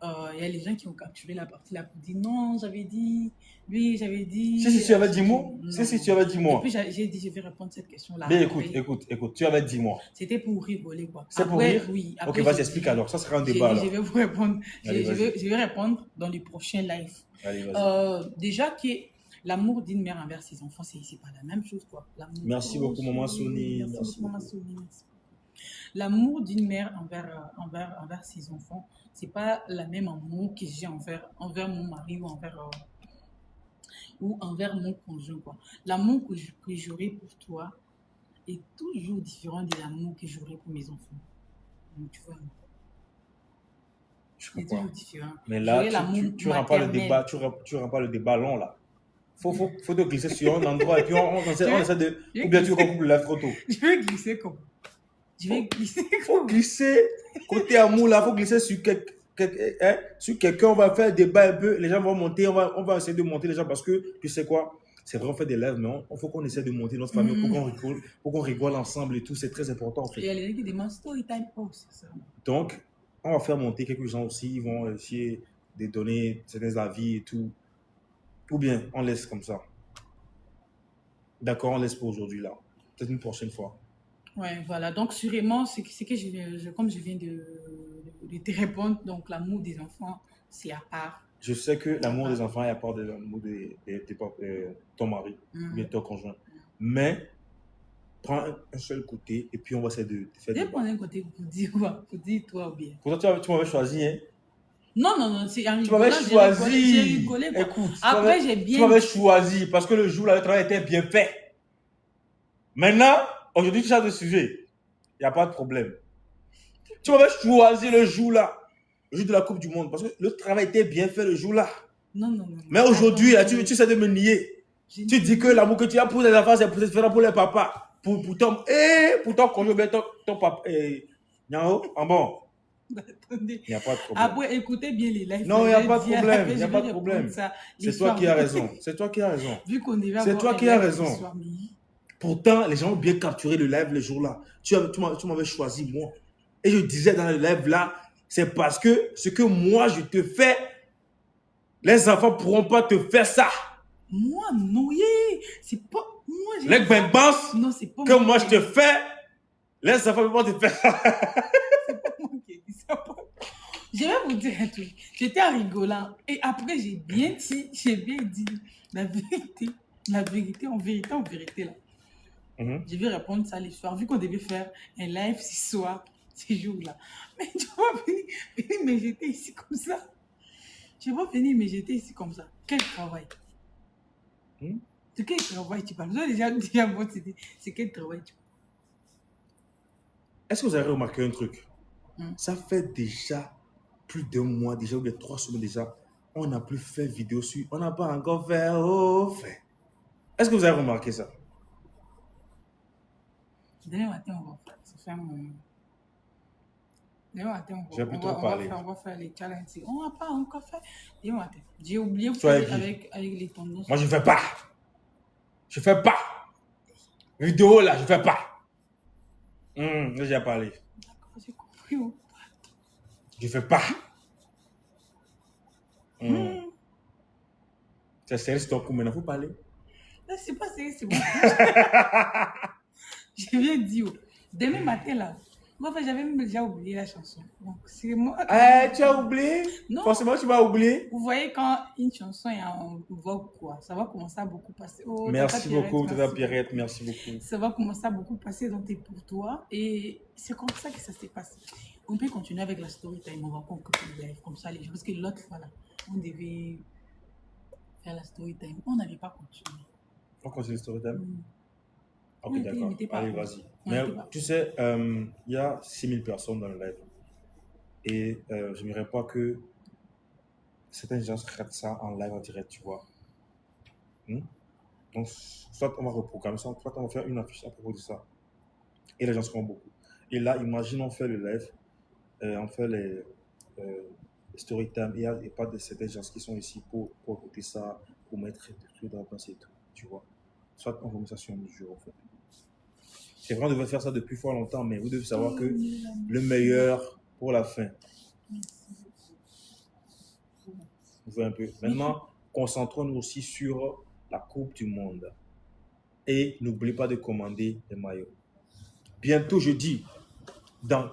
Speaker 2: il y a les gens qui ont capturé la partie là pour dire non, j'avais dit, lui, j'avais dit.
Speaker 1: Si, tu avais dit moi. Si, tu avais dit moi.
Speaker 2: Et puis j'ai dit, je vais répondre à cette question-là.
Speaker 1: Mais écoute, tu avais dit moi.
Speaker 2: C'était pour rigoler, quoi.
Speaker 1: C'est pour rire?
Speaker 2: Oui.
Speaker 1: Ok, vas-y, explique alors. Ça sera un débat là.
Speaker 2: Je vais vous répondre. Je vais répondre dans les prochains lives.
Speaker 1: Allez, vas-y.
Speaker 2: Déjà que l'amour d'une mère envers ses enfants, c'est pas la même chose, quoi.
Speaker 1: Merci beaucoup, Maman Sony.
Speaker 2: Merci beaucoup, Maman Sony. L'amour d'une mère envers ses enfants, c'est pas la même amour que j'ai envers mon mari ou envers mon conjoint, quoi. L'amour que j'aurai pour toi est toujours différent de l'amour que j'aurai pour mes enfants. Donc, tu vois.
Speaker 1: Je comprends.
Speaker 2: C'est toujours différent.
Speaker 1: Mais là, tu rends pas le débat, tu rends pas le débat long là. Faut te glisser sur un endroit et puis on essaie de. Ou bien tu recoupes la photo.
Speaker 2: Je vais glisser comme.
Speaker 1: Faut glisser côté amour là, faut glisser sur quelqu'un, on va faire un débat un peu, les gens vont monter, on va essayer de monter les gens parce que tu sais quoi, c'est vrai on fait des lives, mais il faut qu'on essaie de monter notre famille pour qu'on rigole ensemble et tout, c'est très important en fait.
Speaker 2: Il y a les gens qui demandent story time, c'est ça.
Speaker 1: Donc, on va faire monter quelques gens aussi, ils vont essayer de donner certains avis et tout. Ou bien, on laisse comme ça. D'accord, on laisse pour aujourd'hui là. Peut-être une prochaine fois.
Speaker 2: Ouais, voilà. Donc, sûrement, que comme je viens de te répondre, donc l'amour des enfants, c'est à part.
Speaker 1: Je sais que
Speaker 2: À
Speaker 1: l'amour des
Speaker 2: part.
Speaker 1: enfants est à part de l'amour de ton mari, ou bien
Speaker 2: Mhm.
Speaker 1: ton conjoint. Mais prends un seul côté et puis on va essayer de faire
Speaker 2: Je vais
Speaker 1: débat.
Speaker 2: prendre un côté pour dire quoi? Pour dire toi ou bien.
Speaker 1: Pour toi, tu m'avais choisi, hein?
Speaker 2: Non, non, non, c'est en
Speaker 1: Tu m'avais
Speaker 2: rigolant, j'ai rigolé. J'ai
Speaker 1: choisi.
Speaker 2: rigolé, quoi.
Speaker 1: Écoute,
Speaker 2: Après, j'ai
Speaker 1: tu
Speaker 2: bien
Speaker 1: m'avais
Speaker 2: dit.
Speaker 1: choisi parce que le jour là, le travail était bien fait. Maintenant, aujourd'hui, tu changes de sujet. Il n'y a pas de problème. Tu m'avais choisi le jour là, le jour de la Coupe du Monde, parce que le travail était bien fait le jour là.
Speaker 2: Non, non, non, non.
Speaker 1: Mais aujourd'hui, là, tu
Speaker 2: Attendez.
Speaker 1: essaies de me nier.
Speaker 2: Je
Speaker 1: Tu
Speaker 2: ne
Speaker 1: dis que
Speaker 2: dis-
Speaker 1: l'amour que tu as pour les enfants, c'est différent pour les papas. Pour ton conjoint, bien ton papa. Nyao, en bon,
Speaker 2: Attendez.
Speaker 1: il n'y a pas de problème.
Speaker 2: Après, écoutez bien les lives.
Speaker 1: Non, il n'y a pas de
Speaker 2: Je vais
Speaker 1: problème.
Speaker 2: dire,
Speaker 1: Il n'y a
Speaker 2: je
Speaker 1: pas
Speaker 2: vais
Speaker 1: de
Speaker 2: répondre
Speaker 1: problème.
Speaker 2: ça.
Speaker 1: C'est toi
Speaker 2: L'histoire.
Speaker 1: qui as raison. C'est toi qui as raison.
Speaker 2: Vu qu'on devait
Speaker 1: C'est
Speaker 2: avoir
Speaker 1: toi
Speaker 2: un
Speaker 1: qui as
Speaker 2: live
Speaker 1: raison.
Speaker 2: l'histoire, mais
Speaker 1: Pourtant, les gens ont bien capturé le live le jour là. Tu m'avais choisi moi. Et je disais dans le live là, c'est parce que ce que moi je te fais, les enfants ne pourront pas te faire ça.
Speaker 2: moi, non, c'est pas. Moi, j'ai.
Speaker 1: Les bimbances
Speaker 2: Non, c'est pas
Speaker 1: que moi je te fais, les enfants ne pourront pas te faire ça.
Speaker 2: C'est pas moi qui ai dit ça. Je vais vous dire un truc. J'étais en rigolant. Et après, j'ai bien dit la vérité. La vérité, en vérité, là. Je vais répondre ça l'histoire. Vu qu'on devait faire un live ce soir, ces jours-là. Mais tu vas venir me jeter ici comme ça. Tu vas venir me jeter ici comme ça. Quel travail? De quel travail tu parles? Vous avez déjà moi, c'est quel travail tu parles?
Speaker 1: Est-ce que vous avez remarqué un truc?
Speaker 2: Hmm.
Speaker 1: Ça fait déjà plus d'un mois, déjà, ou bien 3 semaines déjà, on n'a plus fait vidéo sur. On n'a pas encore fait. Est-ce que vous avez remarqué ça?
Speaker 2: Demain matin, on va faire. Ça fait un moment. Demain matin,
Speaker 1: Je vais plus trop parler.
Speaker 2: on va faire les challenges. On n'a pas encore fait. Demain matin. J'ai oublié vous
Speaker 1: Soyez
Speaker 2: faire
Speaker 1: qui?
Speaker 2: avec les tendances.
Speaker 1: Moi, je ne fais pas. Je fais pas. Vidéo là, je fais pas. J'ai déjà parlé.
Speaker 2: D'accord, j'ai compris. Oh.
Speaker 1: Je fais pas. C'est sérieux, c'est ton coup. Maintenant, il faut parler.
Speaker 2: Là, c'est pas sérieux, c'est bon. Je viens de dire. Demain matin, là. Moi, j'avais même déjà oublié la chanson. Donc, c'est moi.
Speaker 1: Tu as oublié?
Speaker 2: Non.
Speaker 1: Forcément, tu vas oublier.
Speaker 2: Vous voyez, quand une chanson est en vogue, quoi, ça va commencer à beaucoup passer. Oh,
Speaker 1: Merci beaucoup, Tata
Speaker 2: merci
Speaker 1: Pierrette.
Speaker 2: beaucoup.
Speaker 1: Merci beaucoup.
Speaker 2: Ça va commencer à beaucoup passer dans tes pour toi. Et c'est comme ça que ça s'est passé. On peut continuer avec la story time. On va encore couper live comme ça, les gens. Parce que l'autre fois, là, on devait faire la story time. On n'avait pas continué.
Speaker 1: On continue le story time? Ok,
Speaker 2: On
Speaker 1: d'accord.
Speaker 2: était pas
Speaker 1: Allez,
Speaker 2: à cause.
Speaker 1: vas-y.
Speaker 2: On
Speaker 1: Mais
Speaker 2: était pas.
Speaker 1: tu sais, il y a 6000 personnes dans le live. Et je n'aimerais pas que certains gens ratent ça en live en direct, tu vois. Donc, soit on va reprogrammer ça, soit on va faire une affiche à propos de ça. Et les gens seront beaucoup. Et là, imagine, on fait le live, on fait les story time, il n'y a pas de certains gens qui sont ici pour écouter ça, pour mettre des trucs dans la place et tout, tu vois. Soit on remet ça sur mesure, en fait. C'est vrai, on devait faire ça depuis fort longtemps, mais vous devez savoir que le meilleur pour la fin. Vous voyez un peu. Maintenant, concentrons-nous aussi sur la Coupe du Monde. Et n'oubliez pas de commander des maillots. Bientôt, je dis, dans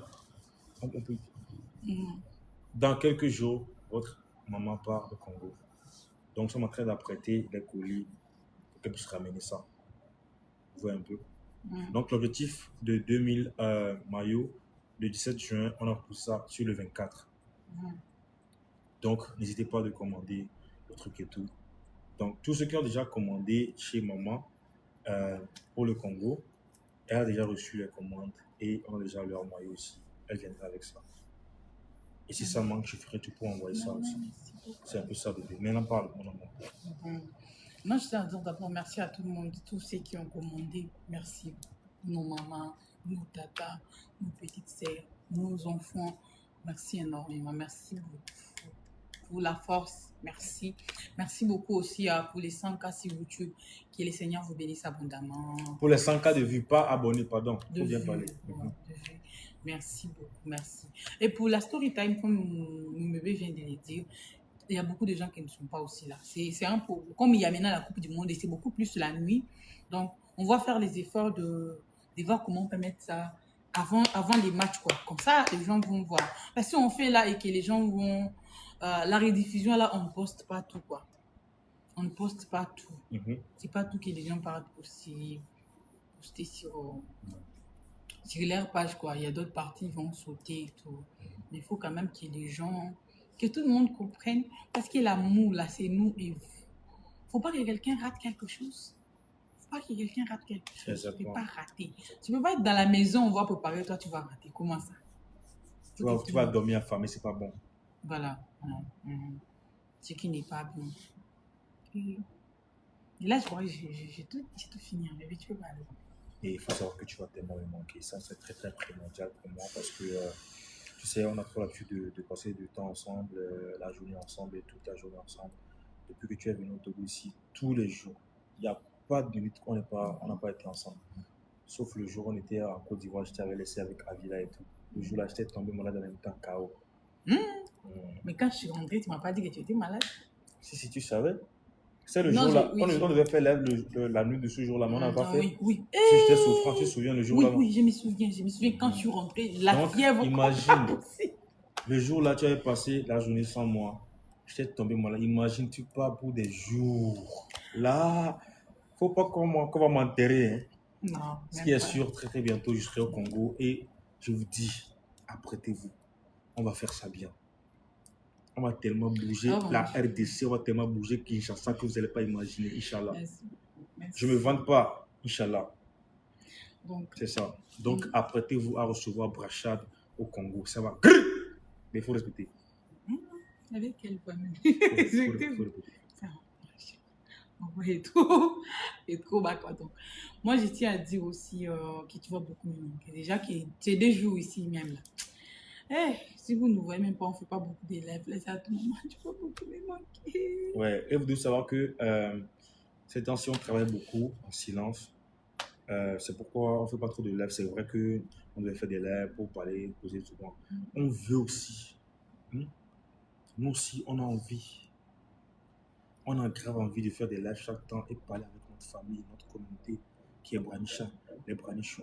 Speaker 1: quelques jours, votre maman part au Congo. Donc, nous sommes en train d'apprêter les colis pour qu'elle puisse ramener ça. Vous voyez un peu. Donc, l'objectif de 2000 maillots, le 17 juin, on a poussé ça sur le 24. Donc, n'hésitez pas à commander le truc et tout. Donc, tous ceux qui ont déjà commandé chez maman pour le Congo, elle a déjà reçu les commandes et on a déjà leur maillot aussi. Elle viendra avec ça. Et si ça manque, je ferai tout pour envoyer ça aussi. C'est un peu ça, bébé. Maintenant, parle, mon amour.
Speaker 2: Moi, je tiens à dire d'abord merci à tout le monde, tous ceux qui ont commandé. Merci. Nos mamans, nos tatas, nos petites sœurs, nos enfants. Merci énormément. Merci beaucoup pour la force. Merci. Merci beaucoup aussi pour les 100K sur YouTube. Que le Seigneur vous bénisse abondamment.
Speaker 1: Pour les 100K de vues, pas abonnés, pardon.
Speaker 2: De
Speaker 1: Faut bien
Speaker 2: vues,
Speaker 1: parler.
Speaker 2: de vues. Merci beaucoup. Merci. Et pour la story time, comme mon bébé vient de le dire, il y a beaucoup de gens qui ne sont pas aussi là. C'est un peu, comme il y a maintenant la Coupe du Monde et c'est beaucoup plus la nuit. Donc, on va faire les efforts de de voir comment on peut mettre ça avant les matchs, quoi. Comme ça, les gens vont voir. Parce que si on fait là et que les gens vont... la rediffusion, là, on ne poste pas tout, quoi. On ne poste pas tout. C'est pas tout que les gens parlent poster sur leur page, quoi. Il y a d'autres parties qui vont sauter et tout. Mais il faut quand même que les gens... Que tout le monde comprenne. Parce que l'amour, là, c'est nous et vous. Faut pas que quelqu'un rate quelque chose. Faut pas que quelqu'un rate quelque chose.
Speaker 1: Exactement.
Speaker 2: Tu peux pas rater. Tu peux pas être dans la maison, on va préparer, toi tu vas rater. Comment ça?
Speaker 1: Tu vas dormir affamé, c'est pas bon.
Speaker 2: Voilà. Ce qui n'est pas bon. Et là, je crois que j'ai tout fini. Mais tu peux pas aller.
Speaker 1: Et il faut savoir que tu vas tellement me manquer. Ça, c'est très, très primordial pour moi parce que, tu sais, on a trop l'habitude de passer du temps ensemble, la journée ensemble et toute la journée ensemble. Depuis que tu es venu au Togo ici, tous les jours, il n'y a pas de minute qu'on n'a pas été ensemble. Sauf le jour où on était en Côte d'Ivoire, je t'avais laissé avec Avila et tout. Le jour-là, j'étais tombé malade en même temps, KO.
Speaker 2: Mais quand je suis rentrée, tu ne m'as pas dit que tu étais malade.
Speaker 1: Si, tu savais. C'est le jour-là. On devait faire la nuit de ce jour-là, mais on n'a pas fait.
Speaker 2: Oui.
Speaker 1: Si j'étais souffrant, tu te souviens le jour-là?
Speaker 2: Oui, je me souviens quand je suis rentrée, la fièvre.
Speaker 1: Imagine, le jour-là, tu avais passé la journée sans moi. J'étais tombé malade. Imagine, tu pars pour des jours. Là, faut pas qu'on va m'enterrer. Hein.
Speaker 2: Non.
Speaker 1: Ce qui est sûr, très très bientôt, je serai au Congo et je vous dis, apprêtez-vous. On va faire ça bien. On va tellement bouger. La RDC, on va tellement bouger Kinshasa que vous n'allez pas imaginer, Inch'Allah.
Speaker 2: Merci.
Speaker 1: Je ne me vante pas, Inch'Allah.
Speaker 2: Donc,
Speaker 1: c'est ça. Donc, apprêtez-vous à recevoir Brachad au Congo. Ça va. Mais il faut respecter.
Speaker 2: Avec quelle famille?
Speaker 1: Il faut respecter.
Speaker 2: Et trop bas, quoi. Donc, moi, je tiens à dire aussi que tu vas beaucoup me manquer. Déjà, que tu es 2 jours ici, même là. Si vous ne voyez même pas, on ne fait pas beaucoup d'élèves. Là, à tout moment, tu vas beaucoup me manquer.
Speaker 1: Ouais, et vous devez savoir que ces temps-ci, on travaille beaucoup en silence. C'est pourquoi on ne fait pas trop de live. C'est vrai qu'on devait faire des lives pour parler, poser souvent. On veut aussi. Nous aussi, on a envie. On a grave envie de faire des lives chaque temps et parler avec notre famille, notre communauté, qui est Branicha, les Branichons,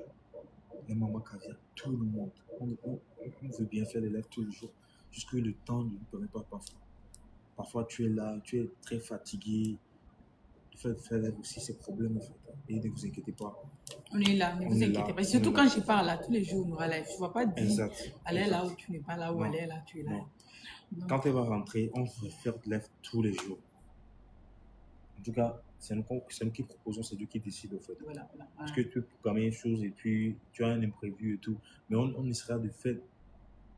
Speaker 1: les Maman Caviar, tout le monde. On veut bien faire des lives tous les jours, jusque le temps ne nous permet pas parfois. Parfois, tu es là, tu es très fatigué. De faire live aussi, c'est problème en fait. Et ne vous inquiétez pas.
Speaker 2: On est là, ne vous inquiétez pas. Surtout quand je parle là, tous les jours, on aura live. Tu ne vas pas dire, aller là où tu n'es pas là, ou aller là, tu es là.
Speaker 1: Donc, quand elle va rentrer, on va faire de live tous les jours. En tout cas, c'est nous qui proposons, c'est Dieu qui décide en fait.
Speaker 2: Voilà.
Speaker 1: Parce que tu peux programmer une chose et puis tu as un imprévu et tout. Mais on essaiera de faire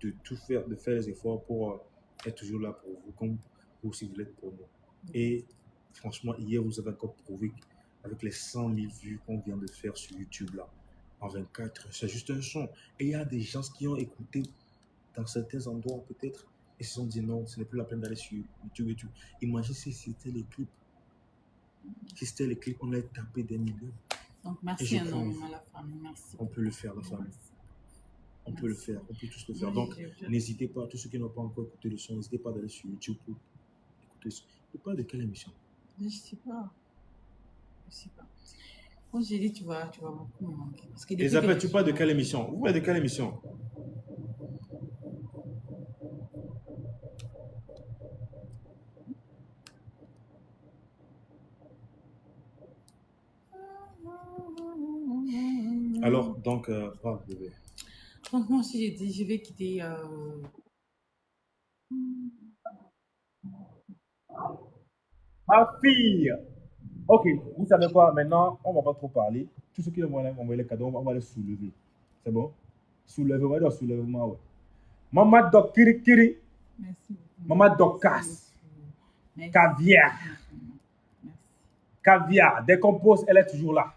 Speaker 1: les efforts pour être toujours là pour vous, comme vous aussi vous l'êtes pour nous. Et franchement, hier, vous avez encore prouvé avec les 100 000 vues qu'on vient de faire sur YouTube là, en 24 heures, c'est juste un son. Et il y a des gens qui ont écouté dans certains endroits peut-être et se sont dit non, ce n'est plus la peine d'aller sur YouTube et tout. Imagine si c'était les clips. Si c'était les clips, on allait taper des millions.
Speaker 2: Donc, merci énormément à la famille. Merci.
Speaker 1: On peut le faire, la famille. On peut le faire, on peut tous le faire. Donc, n'hésitez pas, tous ceux qui n'ont pas encore écouté le son, n'hésitez pas d'aller sur YouTube pour écouter le son. Tu parles de quelle émission?
Speaker 2: Je ne sais pas. Quand j'ai dit, tu vas beaucoup me manquer.
Speaker 1: Elisabeth, tu parles de quelle émission? Vous parlez de quelle émission? Alors, donc, parle, bébé.
Speaker 2: Donc, moi aussi, j'ai dit, je vais quitter.
Speaker 1: Ma fille! Ok, vous savez quoi? Maintenant, on ne va pas trop parler. Tous ceux qui vont envoyer les cadeaux, on va les soulever. C'est bon? Soulever, on va dire soulèvement, ouais. Maman Doc Kiri Kiri.
Speaker 2: Merci.
Speaker 1: Maman Doc Casse. Caviar.
Speaker 2: Merci.
Speaker 1: Caviar. Dès qu'on poste, elle est toujours là.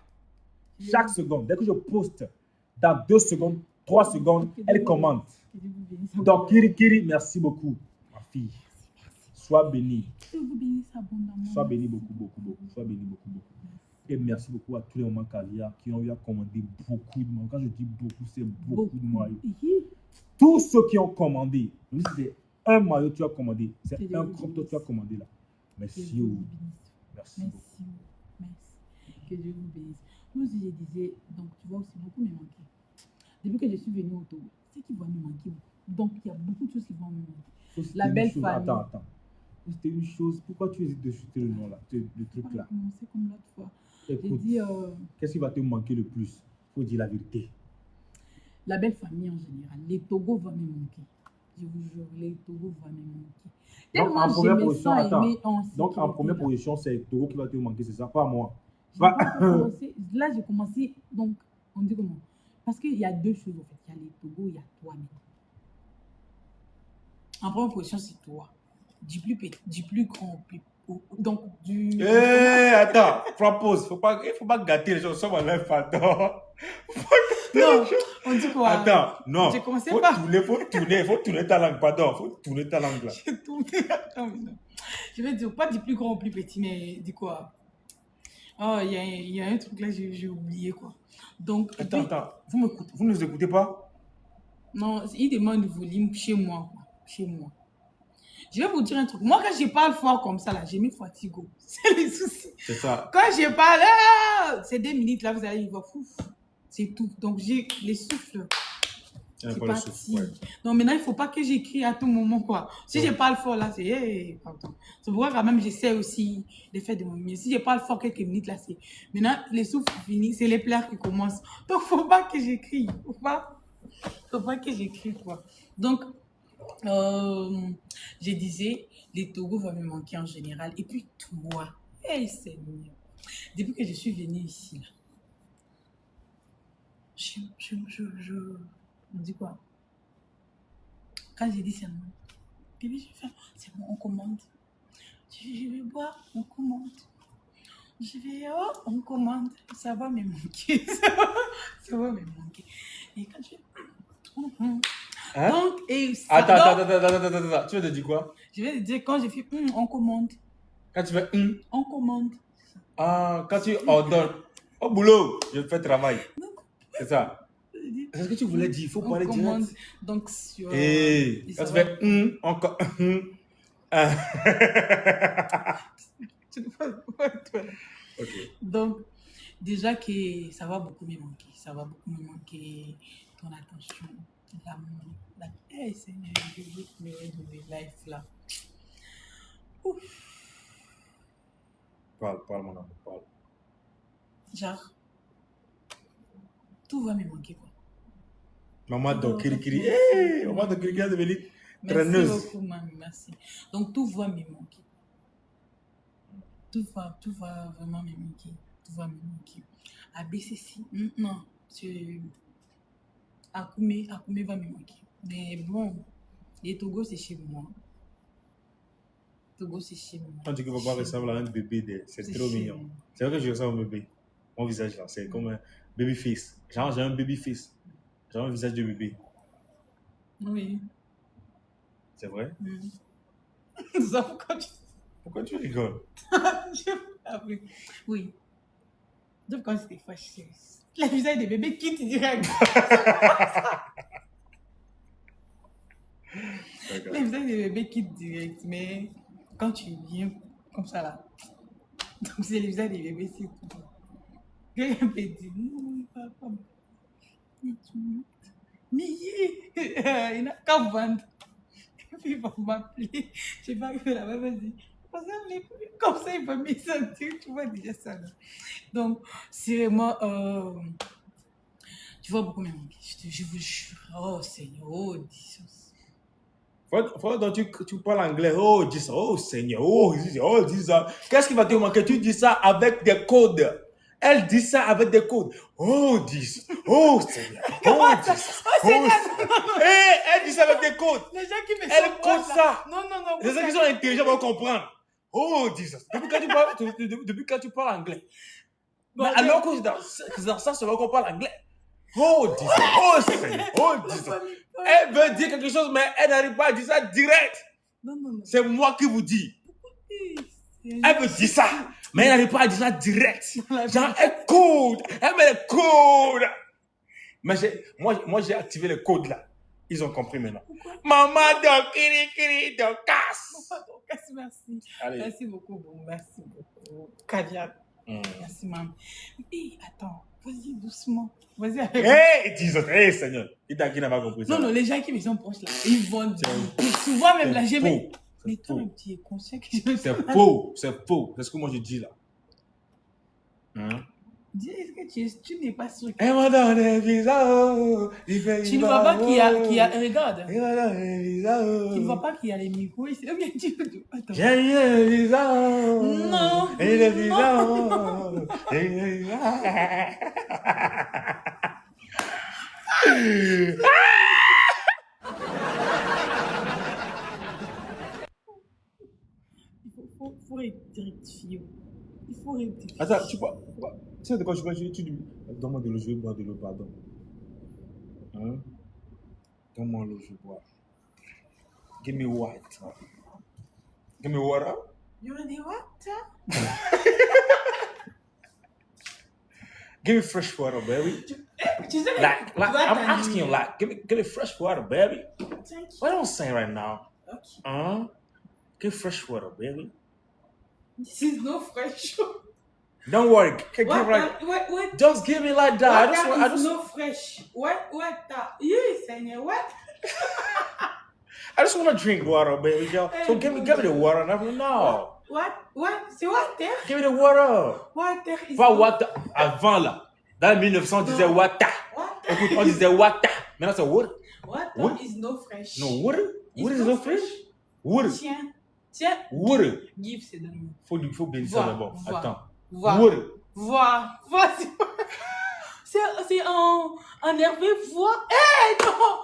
Speaker 1: Chaque seconde, dès que je poste, dans 2 secondes, 3 secondes, elle commente. Donc, Kiri Kiri, merci beaucoup, ma fille. Sois bénie. Sois bénie beaucoup. Sois bénie beaucoup. Et merci beaucoup à tous les Maman Caviar qui ont eu à commander beaucoup de maillots. Quand je dis beaucoup, c'est beaucoup de maillots. Tous ceux qui ont commandé, c'est un maillot que tu as commandé, c'est un crop top que tu as commandé là. Merci. Merci beaucoup.
Speaker 2: Merci. Que Dieu vous bénisse. Moi aussi, je disais, donc tu vas aussi beaucoup me manquer. Depuis que je suis venue au Togo, c'est qui va me manquer beaucoup. Donc il y a beaucoup de choses qui vont me manquer. La belle famille.
Speaker 3: Attends. C'était une chose. Pourquoi tu hésites de chuter le nom là, le truc là?
Speaker 2: C'est comme l'autre fois.
Speaker 3: Écoute,
Speaker 2: dit,
Speaker 3: qu'est-ce qui va te manquer le plus? Faut dire la vérité.
Speaker 2: La belle famille en général. Les Togo vont me manquer. Je vous jure, les Togo vont me manquer.
Speaker 3: Donc en première position, donc en première position, c'est Togo qui va te manquer, c'est ça, pas moi.
Speaker 2: Là, j'ai commencé, donc, on dit comment? Parce qu'il y a deux choses en fait. Il y a les Togo, il y a toi-même. En première position, c'est toi. Du plus grand, donc du.
Speaker 1: Attends, propose. Il faut pas gâter les gens. Nous sommes en live, pardon.
Speaker 2: Non, on dit quoi?
Speaker 1: Attends, non.
Speaker 2: J'ai commencé
Speaker 1: faut tourner ta langue, pardon. Faut tourner ta langue là.
Speaker 2: J'ai tourné. Non. Je vais dire, pas du plus grand au plus petit, mais dis quoi? Oh, il y a un truc là, j'ai oublié quoi. Donc.
Speaker 1: Attends. Vous ne nous écoutez pas?
Speaker 2: Non, il demande le volume chez moi, quoi. Chez moi. Je vais vous dire un truc. Moi, quand je parle fort comme ça, là, j'ai mis fatigo. C'est les soucis.
Speaker 1: C'est ça.
Speaker 2: Quand je parle, c'est 2 minutes, là, vous allez y voir. C'est tout. Donc, j'ai les souffles. C'est parti. Ouais. Donc, maintenant, il ne faut pas que j'écris à tout moment, quoi. Si je parle fort, là, c'est... pardon. C'est pourquoi, quand même, j'essaie aussi de faire de mon mieux. Si je parle fort quelques minutes, là, c'est... Maintenant, les souffles finis, c'est les pleurs qui commencent. Donc, il ne faut pas que j'écris. Il ne faut pas que j'écris, quoi. Donc... je disais, les Togo vont me manquer en général. Et puis toi, Seigneur, depuis que je suis venue ici, là, on dit quoi? Quand j'ai dit c'est bon, bébé, je fais, c'est bon, on commande. Je vais boire, on commande. Je vais, on commande. Ça va me manquer. Ça va me manquer. Et quand je...
Speaker 1: Hein?
Speaker 2: Donc, et ça,
Speaker 1: attends. Tu veux te dire quoi?
Speaker 2: Je vais te dire quand je fais on commande.
Speaker 1: Quand tu fais
Speaker 2: on commande.
Speaker 1: Ah, quand tu ordonnes. Au boulot, je fais travail. C'est ça. C'est ce que tu voulais dire. Il faut parler direct.
Speaker 2: Donc, sur.
Speaker 1: Et quand tu fais encore.
Speaker 2: Tu ne vois pas toi.
Speaker 1: Ok.
Speaker 2: Donc, déjà que ça va beaucoup me manquer. Ça va beaucoup me manquer ton attention. L'amour, Seigneur, je veux pleurer de mes lives là. Ouf.
Speaker 1: Parle, mon amour, parle.
Speaker 2: Genre, tout va me manquer quoi.
Speaker 1: Maman donc Kiri. Maman donc Kiri est devenue traîneuse.
Speaker 2: Merci beaucoup, mamie, merci. Donc, tout va me manquer. Tout va vraiment me manquer. Tout va me manquer. À BCC, non, Akoumé va me manquer. Mais bon, les Togo, c'est chez moi. Togo, c'est chez moi.
Speaker 1: On dit que papa ressemble à un bébé, c'est trop mignon. C'est vrai que je ressemble à un bébé. Mon visage là, c'est comme un baby face. Genre, j'ai un baby face. J'ai un visage de bébé.
Speaker 2: Oui.
Speaker 1: C'est vrai? Pourquoi tu rigoles?
Speaker 2: Oui. Donc, quand c'était fâché, le visage des bébés quitte direct. Le visage des bébés quitte direct, mais quand tu viens comme ça là, donc c'est le visage des bébés, c'est tout. Quelqu'un peut dire, non, papa, mais il n'a qu'à vendre. Et puis il va m'appeler. Je sais pas que là-bas, vas-y. Comme ça, il va me sentir, tu vois déjà ça là. Donc, c'est vraiment, tu vois beaucoup me manquer. Je vous jure, oh Seigneur, oh Jesus.
Speaker 1: Donc tu parles anglais, oh Jesus, oh Seigneur, oh Jesus. Qu'est-ce qui va te manquer? Tu dis ça avec des codes. Elle dit ça avec des codes. Oh Jesus, oh Seigneur, oh Jesus, oh Seigneur. Elle dit ça avec des codes.
Speaker 2: Les gens qui me
Speaker 1: Elle code ça.
Speaker 2: Non.
Speaker 1: Les gens qui sont intelligents vont comprendre. Oh Jesus, depuis quand tu parles anglais. Bon, mais alors que dans ça, c'est vrai qu'on parle anglais. Oh Jesus, oh Seigneur, oh Jesus. Elle veut dire quelque chose, mais elle n'arrive pas à dire ça direct.
Speaker 2: Non.
Speaker 1: C'est moi qui vous dis. Elle veut dire ça, mais elle n'arrive pas à dire ça direct. Genre, elle code. Elle met les codes. Mais moi, j'ai activé les codes là. Ils ont compris maintenant. Maman de Kiri de casse.
Speaker 2: Merci.
Speaker 1: Allez.
Speaker 2: Merci beaucoup. Bon, merci beaucoup. Caviar. Merci, maman. Et attends. Vas-y, doucement. Vas-y avec
Speaker 1: Hé, dis autres. Hé, Seigneur. Il t'a qui n'a pas compris ça.
Speaker 2: Non, les gens qui me sont proches là, ils vont souvent même là, j'ai
Speaker 1: faux.
Speaker 2: Mais toi, tu es conscient que je
Speaker 1: C'est faux. C'est faux. C'est ce que moi je dis là.
Speaker 2: Dis, est-ce que tu n'es pas sûr que...
Speaker 1: Elle m'a donné visa.
Speaker 2: Tu ne vois pas qu'il y a... Regarde.
Speaker 1: Elle m'a donné visa.
Speaker 2: Tu ne vois pas qu'il y a les micros ici. Bien, attends.
Speaker 1: J'ai eu un visa.
Speaker 2: Non.
Speaker 1: Et le visa. Et le visa.
Speaker 2: Il faut rectifier. Il faut rectifier.
Speaker 1: Attends, tu sais de quoi je parle? Tu dis, donne-moi de l'eau, je vais boire de l'eau, pardon. Donne-moi l'eau, je vais boire. Give me water. Give me water.
Speaker 2: You want the water?
Speaker 1: Give me fresh water, baby.
Speaker 2: Tu sais,
Speaker 1: Like I'm asking you, like, give me fresh water, baby.
Speaker 2: Thank you.
Speaker 1: What am I saying right now?
Speaker 2: Okay.
Speaker 1: Give fresh water, baby.
Speaker 2: This is no fresh.
Speaker 1: Don't worry.
Speaker 2: What?
Speaker 1: Just give me like that.
Speaker 2: I just no fresh. What? You saying what?
Speaker 1: I just want to drink water, baby girl. So give me the water. No.
Speaker 2: What? C'est water?
Speaker 1: Give me the water.
Speaker 2: Water is
Speaker 1: Pas water. Avant là, dans 1900 on disait water. Écoute, on disait water. Maintenant c'est water.
Speaker 2: Water is no fresh.
Speaker 1: No water. Water is no fresh. Water.
Speaker 2: Tiens.
Speaker 1: Water.
Speaker 2: Give c'est de nous.
Speaker 1: Faut bénir ça d'abord. Attends.
Speaker 2: Water. C'est en hervé voix. Non.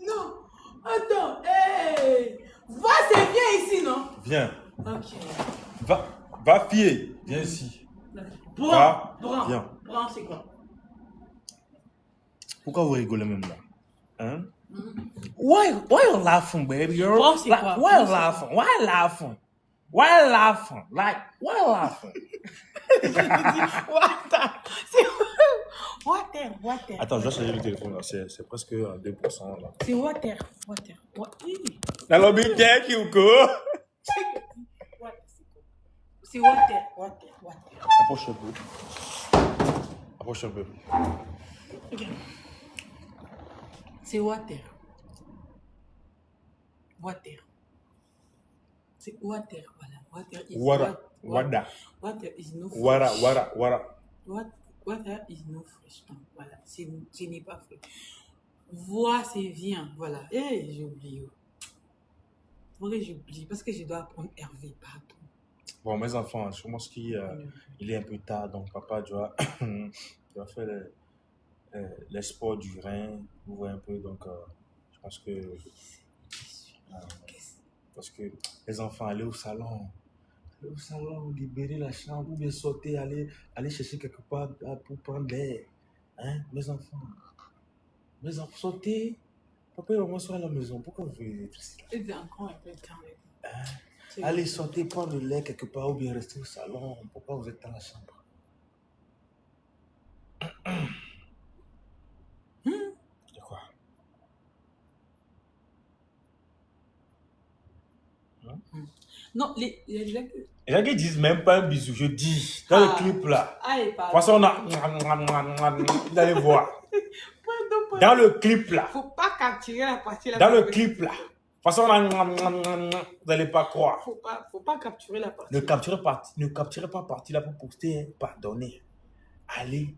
Speaker 2: Non. Attends. Va, c'est bien ici, non?
Speaker 1: Viens.
Speaker 2: Ok.
Speaker 1: Va fier. Viens ici.
Speaker 2: Bran,
Speaker 1: viens.
Speaker 2: Bran, c'est quoi?
Speaker 1: Pourquoi vous rigolez même là? Why you laughing, baby girl?
Speaker 2: Bran, c'est quoi?
Speaker 1: Why you laughing? Like, why you laughing?
Speaker 2: Water.
Speaker 1: Attends, je vais changer le téléphone là. C'est presque 2% là.
Speaker 2: C'est water.
Speaker 1: Alors, big thank you, go.
Speaker 2: C'est water.
Speaker 1: Approche un peu.
Speaker 2: Ok. C'est water. C'est water, voilà. Water is no fresh. Water is no fresh. Donc, voilà, ce n'est pas fresh. Voix, c'est viens, voilà. J'ai oublié. Pourquoi j'oublie? Parce que je dois apprendre Hervé, pardon.
Speaker 1: Bon, mes enfants, je pense qu'il est un peu tard, donc papa doit faire les sports du Rhin, vous voyez un peu, donc je pense que... parce que les enfants, aller au salon, libérer la chambre, ou bien sauter, aller chercher quelque part pour prendre l'air. Hein, mes enfants, sautez. Papa et maman sont à la maison, pourquoi vous voulez être ici?
Speaker 2: C'est encore un peu tard.
Speaker 1: Allez sauter, prendre l'air quelque part, ou bien rester au salon. Pourquoi vous êtes dans la chambre? De quoi?
Speaker 2: Non, les
Speaker 1: gens qui disent même pas un bisou, je dis, dans le clip là. De toute façon, on a... Vous allez voir. Dans le clip là.
Speaker 2: Faut pas capturer la partie là.
Speaker 1: Dans le clip là. De toute façon, on a... Vous n'allez pas croire.
Speaker 2: Faut pas capturer la partie.
Speaker 1: Ne capturez pas partie là pour poster, pardonnez. Allez,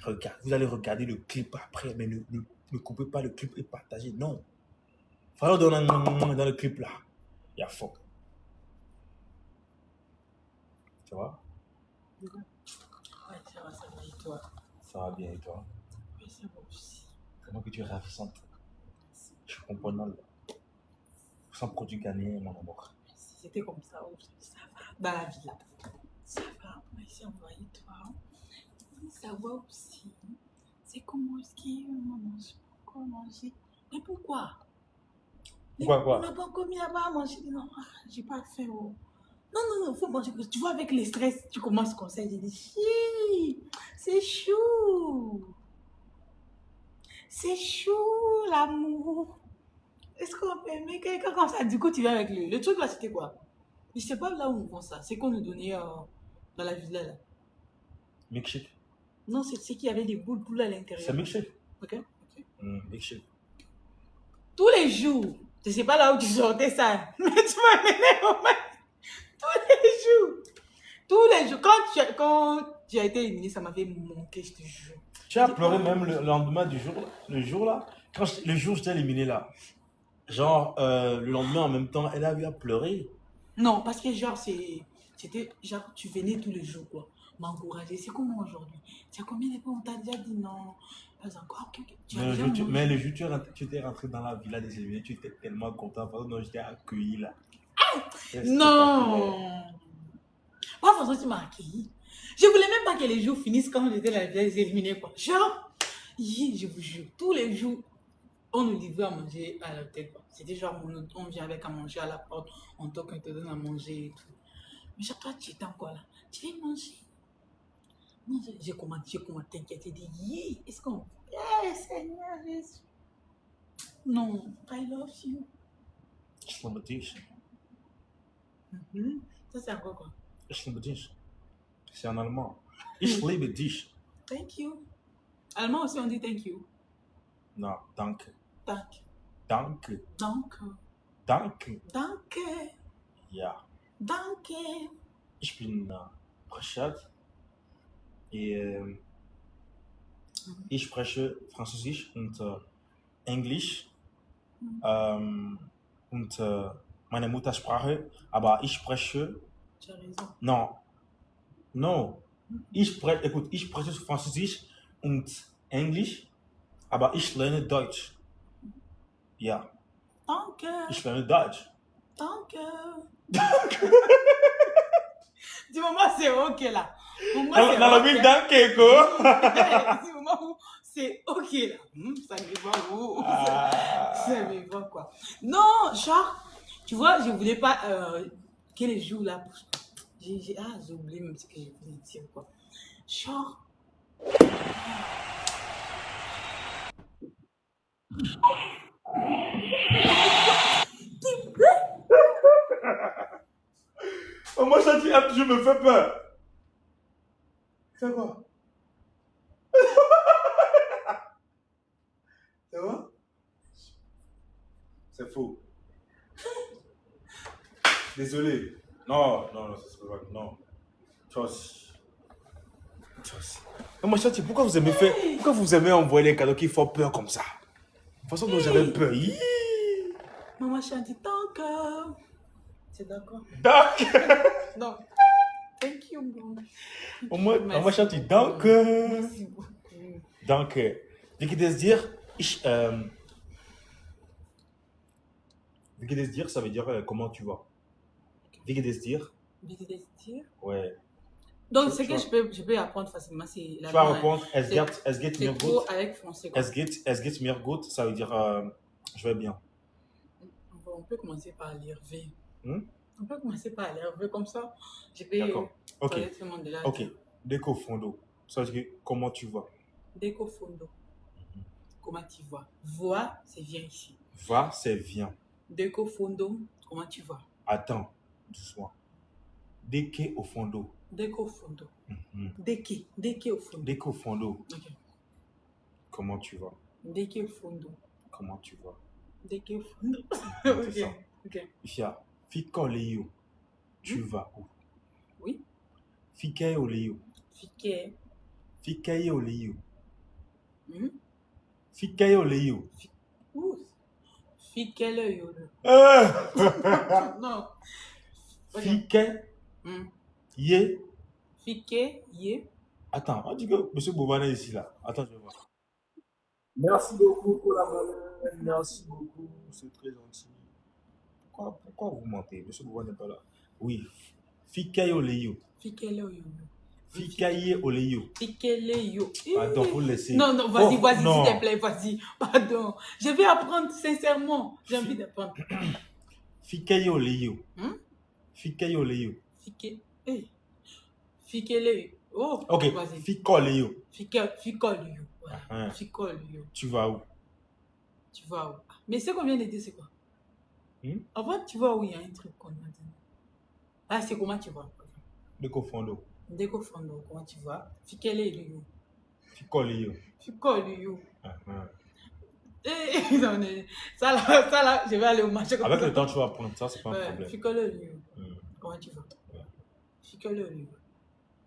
Speaker 1: regarde. Vous allez regarder le clip après, mais ne coupez pas le clip et partagez. Non. Faut dans le clip là. Il y a faux. Tu vois?
Speaker 2: Ouais, ça va et toi?
Speaker 1: Ça va bien et toi?
Speaker 2: Oui, ça va aussi.
Speaker 1: Comment que tu es ravissante? Je suis comprenant. Sans produit gagné, mon amour.
Speaker 2: C'était comme ça. Ça va. Dans la vie là. Ça va. Merci, envoyez-toi. Ça va aussi. C'est comment est-ce qu'il mange? Pourquoi manger? Mais pourquoi?
Speaker 1: Pourquoi quoi?
Speaker 2: On n'a pas encore mis là-bas à manger. Non, j'ai pas faim. Oh. Non, faut manger. Tu vois, avec le stress, tu commences comme ça. J'ai dit, c'est chou. C'est chou, l'amour. Est-ce qu'on peut aimer quelqu'un comme ça? Du coup, tu viens avec lui. Le truc là, c'était quoi? Mais je sais pas là où on vend ça. C'est qu'on nous donnait dans la villa là.
Speaker 1: Milkshake.
Speaker 2: Non, c'est qu'il y avait des boules à l'intérieur.
Speaker 1: C'est milkshake.
Speaker 2: Ok.
Speaker 1: Milkshake.
Speaker 2: Tous les jours. Je sais pas là où tu sortais ça. Mais tu m'as mené tous les jours. Quand tu as été éliminé, ça m'avait manqué, je te jure.
Speaker 1: Tu as pleuré même le lendemain du jour, le jour là. Le jour où je t'ai éliminé là. Genre, le lendemain en même temps, elle a eu à pleurer.
Speaker 2: Non, parce que genre, c'était genre, tu venais tous les jours, quoi. M'encourager. C'est comment aujourd'hui? Tu as combien de fois on t'a déjà dit non? Pas encore.
Speaker 1: Mais le jour où tu étais rentré dans la villa des éliminés, tu étais tellement content. Parce que non, je t'ai accueilli là.
Speaker 2: Non! Moi, François, tu m'as accueilli. Je voulais même pas que les jours finissent quand j'étais dans la villa des éliminés, quoi. Genre, je vous jure, tous les jours, on nous livrait à manger à l'hôtel. C'était genre, on vient avec à manger à la porte, on toque, on te donne à manger et tout. Mais chaque fois, tu étais encore là. Tu viens manger? Non, j'ai commenté, t'inquiète, j'ai dit, est-ce qu'on... Seigneur Jésus. Non, I love you.
Speaker 1: Je me dis.
Speaker 2: Ça, c'est encore quoi?
Speaker 1: Je me dis. C'est en allemand. Ich liebe dich.
Speaker 2: Thank you. Allemand aussi, on dit thank you.
Speaker 1: Non, danke.
Speaker 2: Danke.
Speaker 1: Danke.
Speaker 2: Danke.
Speaker 1: Danke.
Speaker 2: Danke.
Speaker 1: Ja.
Speaker 2: Danke.
Speaker 1: Ich bin Prashad et ich spreche Französisch und Englisch und meine Muttersprache, aber ich spreche...
Speaker 2: Tu as raison.
Speaker 1: Non. Écoute, ich spreche Französisch und Englisch, aber ich lerne Deutsch. Ja.
Speaker 2: Danke.
Speaker 1: Ich lerne Deutsch.
Speaker 2: Danke. Du moment, c'est ok là.
Speaker 1: Dans la ville danke, quoi.
Speaker 2: Du moment où c'est ok là. Ça dépend où. Ça dépend quoi. Non, genre, tu vois, je voulais pas que les jours là. J'ai oublié même ce que je voulais dire quoi. Genre.
Speaker 1: Oh, moi, ça dit, je me fais peur. C'est quoi? C'est quoi? C'est faux. Désolé. Non, c'est pas vrai. Non. Chose. Non, moi, Chanty, pourquoi vous aimez envoyer les cadeaux qui font peur comme ça? De toute façon, dont j'avais peur.
Speaker 2: Maman Chanty, d'accord. C'est d'accord. Non. Thank you, bro.
Speaker 1: Maman Chanty, danke.
Speaker 2: Merci beaucoup.
Speaker 1: Danke. Wie geht es dir? Wie geht es dir, ça veut dire comment tu vas. Wie geht es dir?
Speaker 2: Wie geht es dir?
Speaker 1: Ouais.
Speaker 2: Donc, ce que je peux apprendre facilement, c'est la
Speaker 1: Tu vas répondre, es geht mir gut.
Speaker 2: avec français.
Speaker 1: Es geht mir gut, ça veut dire je vais bien.
Speaker 2: On peut commencer par l'Hervé.
Speaker 1: On
Speaker 2: peut commencer par l'Hervé, comme ça, je peux...
Speaker 1: D'accord. Ok.
Speaker 2: Ok.
Speaker 1: Deko fondo, ça veut dire comment tu vas.
Speaker 2: Deko fondo. Comment tu vas? Vois, c'est viens ici.
Speaker 1: Va, c'est viens.
Speaker 2: Deko fondo, comment tu vas?
Speaker 1: Attends, doucement. Deke au fondo.
Speaker 2: Deko fondo. Deke au fondo.
Speaker 1: Deko fondo.
Speaker 2: Ok.
Speaker 1: Comment tu vas?
Speaker 2: Deke fondo.
Speaker 1: Comment tu vas?
Speaker 2: Deke fondo.
Speaker 1: C'est ça.
Speaker 2: Ok.
Speaker 1: Fia, Fika Léo, tu vas où?
Speaker 2: Oui.
Speaker 1: Fika Léo.
Speaker 2: Fika
Speaker 1: Léo.
Speaker 2: Où?
Speaker 1: Fika Léo.
Speaker 2: Non.
Speaker 1: Fika Ye.
Speaker 2: Fika Ye.
Speaker 1: Attends, on dit que M. Bobana est ici là. Attends, je vais voir. Merci beaucoup pour la valeur. Merci beaucoup, c'est très gentil. Pourquoi vous mentez? M. Bobana n'est pas là. Oui. Fikaye Oleyo. Pardon, pour laisser.
Speaker 2: Non, vas-y, s'il te plaît, vas-y. Pardon. Je vais apprendre sincèrement. J'ai envie d'apprendre.
Speaker 1: Fikaye Oleyo. Fikaye Oleyo.
Speaker 2: Fikaye. Oh,
Speaker 1: ok,
Speaker 2: vas-y.
Speaker 1: Fikoleyo.
Speaker 2: Fikoleyo. Voilà. Fikoleyo.
Speaker 1: Tu vas où?
Speaker 2: Ah, mais ce qu'on vient de dire, c'est quoi? En fait, tu vois où il y a un truc qu'on a dit. Ah, c'est comment tu vois?
Speaker 1: Deko Fondo.
Speaker 2: Deko Fondo, comment tu vois? Fikele et Luyo.
Speaker 1: Fikole.
Speaker 2: Fikole et Luyo. Non, mais ça là, je vais aller au marché.
Speaker 1: Avec le temps, tu vas apprendre ça, c'est pas un problème.
Speaker 2: Fikole et Luyo. Comment tu vois? Fikole et Luyo.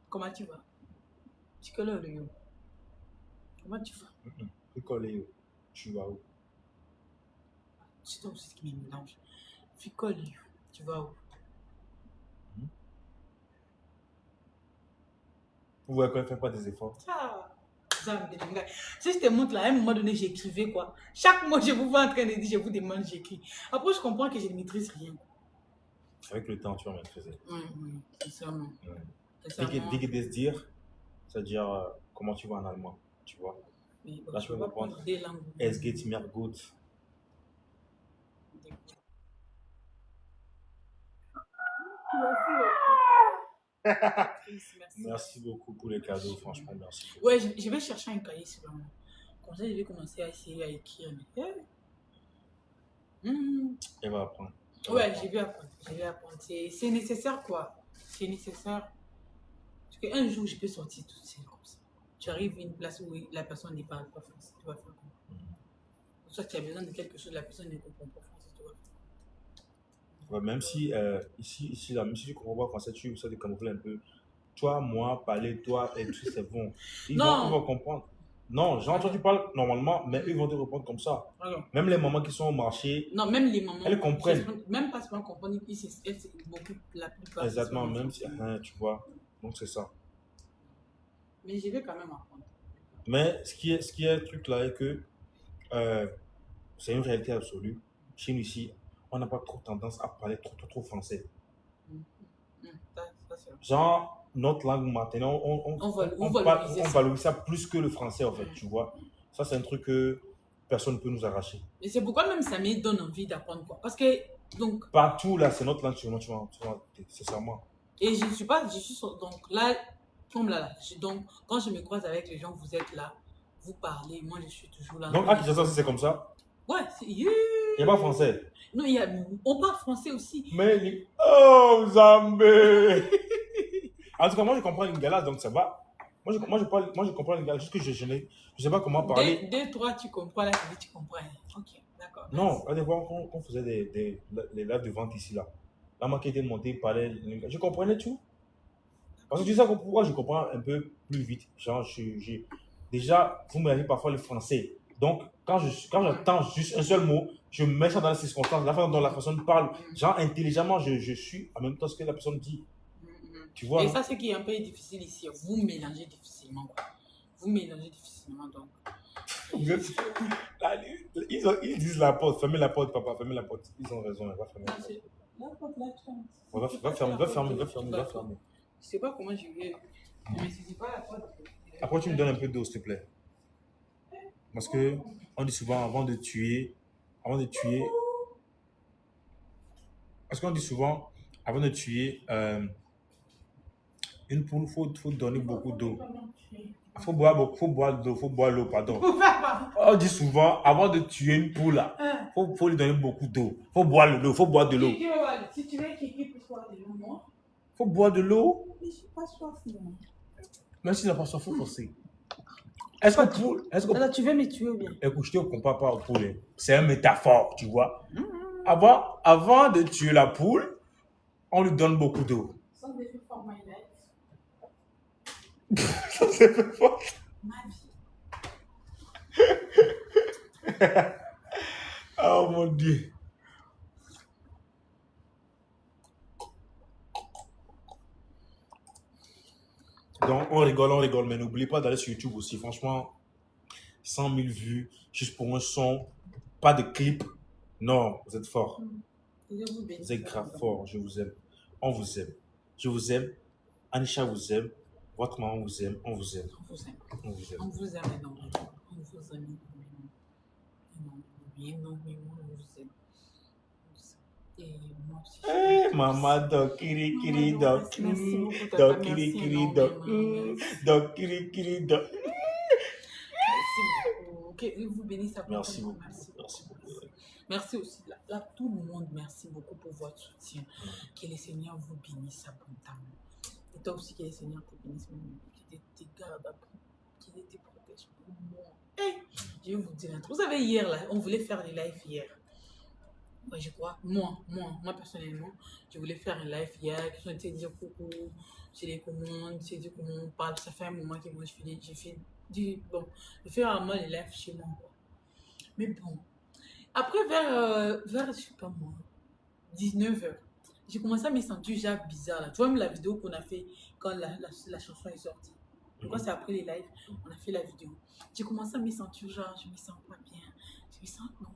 Speaker 2: Comment tu vois? Fikole et Luyo. Comment tu vas?
Speaker 1: Fikole et Luyo. Tu vas où?
Speaker 2: C'est toi aussi qui me mélange. Fikole et Luyo. Tu vas où?
Speaker 1: Vous voyez qu'on ne fait pas des efforts.
Speaker 2: Si je te montre là, à un moment donné, j'écrivais quoi. Chaque mois, je vous vois en train de dire, je vous demande, j'écris. Après, je comprends que je ne maîtrise rien.
Speaker 1: Avec le temps, tu vas maîtriser.
Speaker 2: Oui, sincèrement.
Speaker 1: Dès que de se dire, c'est-à-dire comment tu vas en allemand, tu vois.
Speaker 2: Oui,
Speaker 1: là, je peux répondre. Es geht mir gut. Merci beaucoup pour les cadeaux, franchement, merci.
Speaker 2: Ouais, je vais chercher un cahier sur moi. Comme ça, je vais commencer à essayer à écrire.
Speaker 1: Elle va apprendre.
Speaker 2: Ouais, je vais apprendre. C'est nécessaire, quoi. C'est nécessaire. Parce qu'un jour, je peux sortir toute seule comme ça. Tu arrives à une place où la personne ne parle pas français, tu vas faire comment? Soit tu as besoin de quelque chose, la personne ne comprend pas français, tu vas faire comment?
Speaker 1: Ouais, même si ici là, même si tu comprends pas français, tu essaies de camoufler un peu. Toi, moi, parler, toi, et tout, c'est bon. Ils vont comprendre. Non, genre, tu parles normalement, mais ils vont te répondre comme ça.
Speaker 2: Alors,
Speaker 1: même les mamans qui sont au marché.
Speaker 2: Non, même les mamans.
Speaker 1: Elles comprennent.
Speaker 2: Même pas seulement comprendre, elles beaucoup la plupart.
Speaker 1: Exactement, même si, tu vois. Donc, c'est ça.
Speaker 2: Mais je vais quand même apprendre.
Speaker 1: Mais ce qui est le truc là est que c'est une réalité absolue. Chez nous ici, on n'a pas trop tendance à parler trop français. Genre, notre langue maintenant, on valorise ça plus que le français, en fait, tu vois. Ça, c'est un truc que personne ne peut nous arracher.
Speaker 2: Et c'est pourquoi même ça me donne envie d'apprendre quoi. Parce que, donc...
Speaker 1: Partout, là, c'est notre langue, tu vois, sincèrement.
Speaker 2: Et je suis donc là, comme là, donc, quand je me croise avec les gens, vous êtes là, vous parlez, moi, je suis toujours là.
Speaker 1: Donc, à Kinshasa, c'est comme ça?
Speaker 2: Ouais,
Speaker 1: il n'y a pas français?
Speaker 2: Non, on parle français aussi.
Speaker 1: Mais, oh, Zambé! En tout cas, moi, je comprends l'ingala, donc ça va. Moi, je comprends l'ingala, juste que je ne sais pas comment parler.
Speaker 2: Deux, trois, tu comprends, là, tu comprends. Ok, d'accord.
Speaker 1: Non, à des fois, on faisait les lives de vente ici, là. La marque était montée, il parlait l'ingala. Je comprenais tout. Parce que tu sais pourquoi je comprends un peu plus vite. Genre, déjà, vous m'avez parfois le français. Donc, quand j'entends juste un seul mot, je mets ça dans la circonstance, la façon dont la personne parle. Genre, intelligemment, je suis en même temps ce que la personne dit. Tu vois?
Speaker 2: Et ça, c'est qui est un peu difficile ici. Vous mélangez difficilement, quoi. Vous mélangez difficilement, donc.
Speaker 1: Ils disent la porte, fermez la porte, papa, fermez la porte. Ils ont raison, elle va fermer la porte. Va fermer.
Speaker 2: Je sais pas comment je vais. Mais c'est pas la porte.
Speaker 1: Après, tu me donnes un peu d'eau, s'il te plaît. Parce que on dit souvent avant de tuer. Parce qu'on dit souvent avant de tuer une poule, faut donner beaucoup d'eau. Faut boire l'eau, pardon. On dit souvent avant de tuer une poule, faut lui donner beaucoup d'eau. Faut boire de l'eau,
Speaker 2: Si tu veux qu'il puisse boire de l'eau, moi.
Speaker 1: Faut boire de l'eau.
Speaker 2: Mais je suis pas soif, non.
Speaker 1: Même si tu n'as pas soif, faut forcer. Est-ce que
Speaker 2: tu veux me tuer ou bien?
Speaker 1: Écoute, je te compare pas au poulet. C'est une métaphore, tu vois. Avant de tuer la poule, on lui donne beaucoup d'eau.
Speaker 2: Ça me fait fort, my life.
Speaker 1: Ça se fait fort.
Speaker 2: Ma vie.
Speaker 1: Oh mon Dieu. Donc, on rigole, mais n'oublie pas d'aller sur YouTube aussi. Franchement, 100 000 vues, juste pour un son, pas de clip. Non, vous êtes fort. Vous êtes grave fort, je vous aime. On vous aime. Je vous aime. Anisha vous aime. Votre maman vous aime. On vous aime.
Speaker 2: On vous aime énormément. On vous aime énormément. On vous aime. Et moi aussi.
Speaker 1: Eh, maman, dokiri,
Speaker 2: Que vous bénisse à
Speaker 1: Merci beaucoup.
Speaker 2: Merci aussi. Là, tout le monde, merci beaucoup pour votre soutien. Que le Seigneur vous bénisse abondamment. Et toi aussi, que le Seigneur te bénisse, qu'il te garde, qu'il te protège pour moi. Hey, je vais vous dire un truc. Vous savez, hier, là, on voulait faire les lives hier. Ouais, je crois. Moi, personnellement, je voulais faire un live hier. Je suis dire coucou, j'ai les commandes, j'ai dit comment on parle. Ça fait un moment que moi, j'ai fait bon, je fais rarement les lives chez moi, quoi. Mais bon, après, vers je sais pas moi, 19h, j'ai commencé à me sentir déjà bizarre, là. Tu vois, même la vidéo qu'on a fait quand la chanson est sortie. Quand c'est après les lives, on a fait la vidéo. J'ai commencé à me sentir genre, je me sens pas bien. Je me sens, non,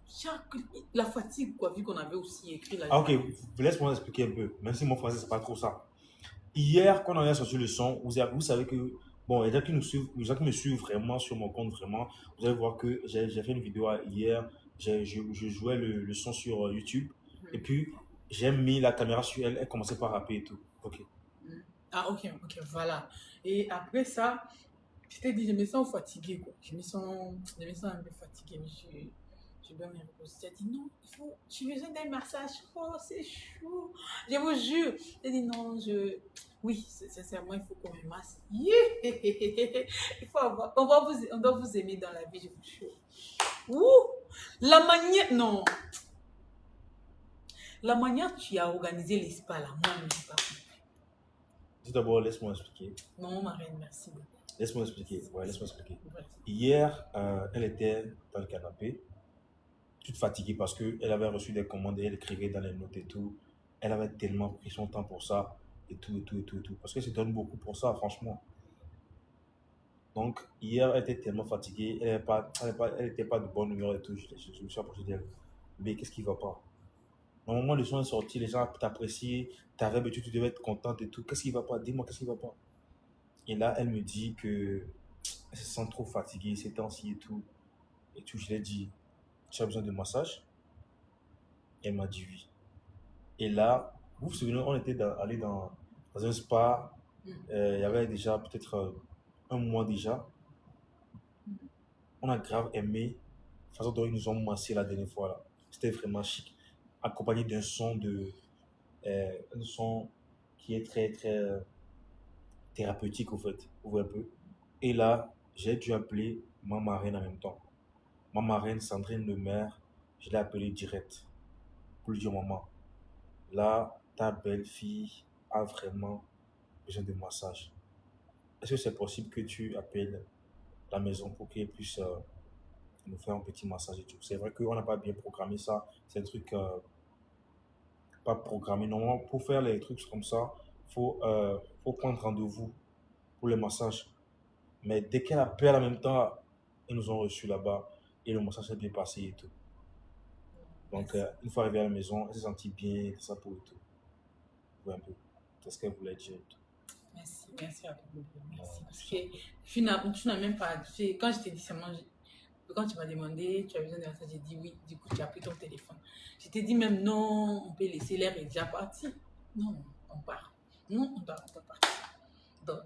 Speaker 2: la fatigue, quoi, vu qu'on avait aussi écrit la.
Speaker 1: Ah, ok, laisse-moi expliquer un peu, même si mon français, c'est pas trop ça. Hier, quand on a sorti le son, vous savez que, bon, les gens qui nous suivent, les gens qui me suivent vraiment sur mon compte, vraiment, vous allez voir que j'ai fait une vidéo hier, je jouais le son sur YouTube, et puis j'ai mis la caméra sur elle, elle commençait par rapper et tout. Ok.
Speaker 2: Ah, ok, voilà. Et après ça, je t'ai dit, je me sens fatiguée, quoi. Je me sens un peu fatiguée, mais je dois me reposer. J'ai dit, non, j'ai besoin d'un massage. Oh, c'est chaud. Je vous jure. J'ai dit, non, oui, sincèrement, il faut qu'on me masse. Il faut on doit vous aimer dans la vie, je vous jure. Ouh, la manière, non. La manière que tu as organisé les spas, là, moi, je ne sais pas.
Speaker 1: Tout d'abord, laisse-moi expliquer.
Speaker 2: Non, ma reine, merci beaucoup.
Speaker 1: Laisse-moi expliquer. Ouais, laisse-moi expliquer. Hier, elle était dans le canapé, toute fatiguée parce qu'elle avait reçu des commandes et elle écrivait dans les notes et tout. Elle avait tellement pris son temps pour ça et tout. Parce qu'elle se donne beaucoup pour ça, franchement. Donc, hier, elle était tellement fatiguée, elle n'était pas de bonne humeur et tout. Je me suis approché d'elle. Mais qu'est-ce qui va pas? Normalement, le son est sorti, les gens t'apprécient, ta rêve et tout, tu devais être contente et tout. Qu'est-ce qui va pas? Dis-moi, qu'est-ce qui va pas? Et là, elle me dit que elle se sent trop fatiguée ces temps-ci et tout. Et tout, je lui ai dit, tu as besoin de massage? Elle m'a dit oui. Et là, vous vous souvenez, on était allé dans un spa, il y avait déjà peut-être un mois déjà. On a grave aimé la façon dont ils nous ont massé la dernière fois là. C'était vraiment chic. Accompagné un son qui est très très thérapeutique au fait. Vous voyez un peu. Et là, j'ai dû appeler ma marraine en même temps. Ma marraine, Sandrine Lemaire, je l'ai appelée direct pour lui dire maman, là, ta belle-fille a vraiment besoin de massage. Est-ce que c'est possible que tu appelles la maison pour qu'elle puisse nous faire un petit massage et tout? C'est vrai qu'on n'a pas bien programmé ça. C'est un truc pas programmé. Normalement, pour faire les trucs comme ça, faut prendre rendez-vous pour les massages. Mais dès qu'elle appelle en même temps, ils nous ont reçus là-bas et le massage s'est bien passé et tout. Donc, une fois arrivée à la maison, elle s'est sentie bien, tout ça pour et tout. Ouais, un peu. C'est ce qu'elle voulait dire et tout.
Speaker 2: Merci à vous. Merci. Parce que tu n'as même pas. Quand je t'ai dit seulement, quand tu m'as demandé, tu as besoin de massage, j'ai dit oui. Du coup, tu as pris ton téléphone. Je t'ai dit même non, on peut laisser l'air est déjà parti. Non, on part. Non, on doit partir. Donc,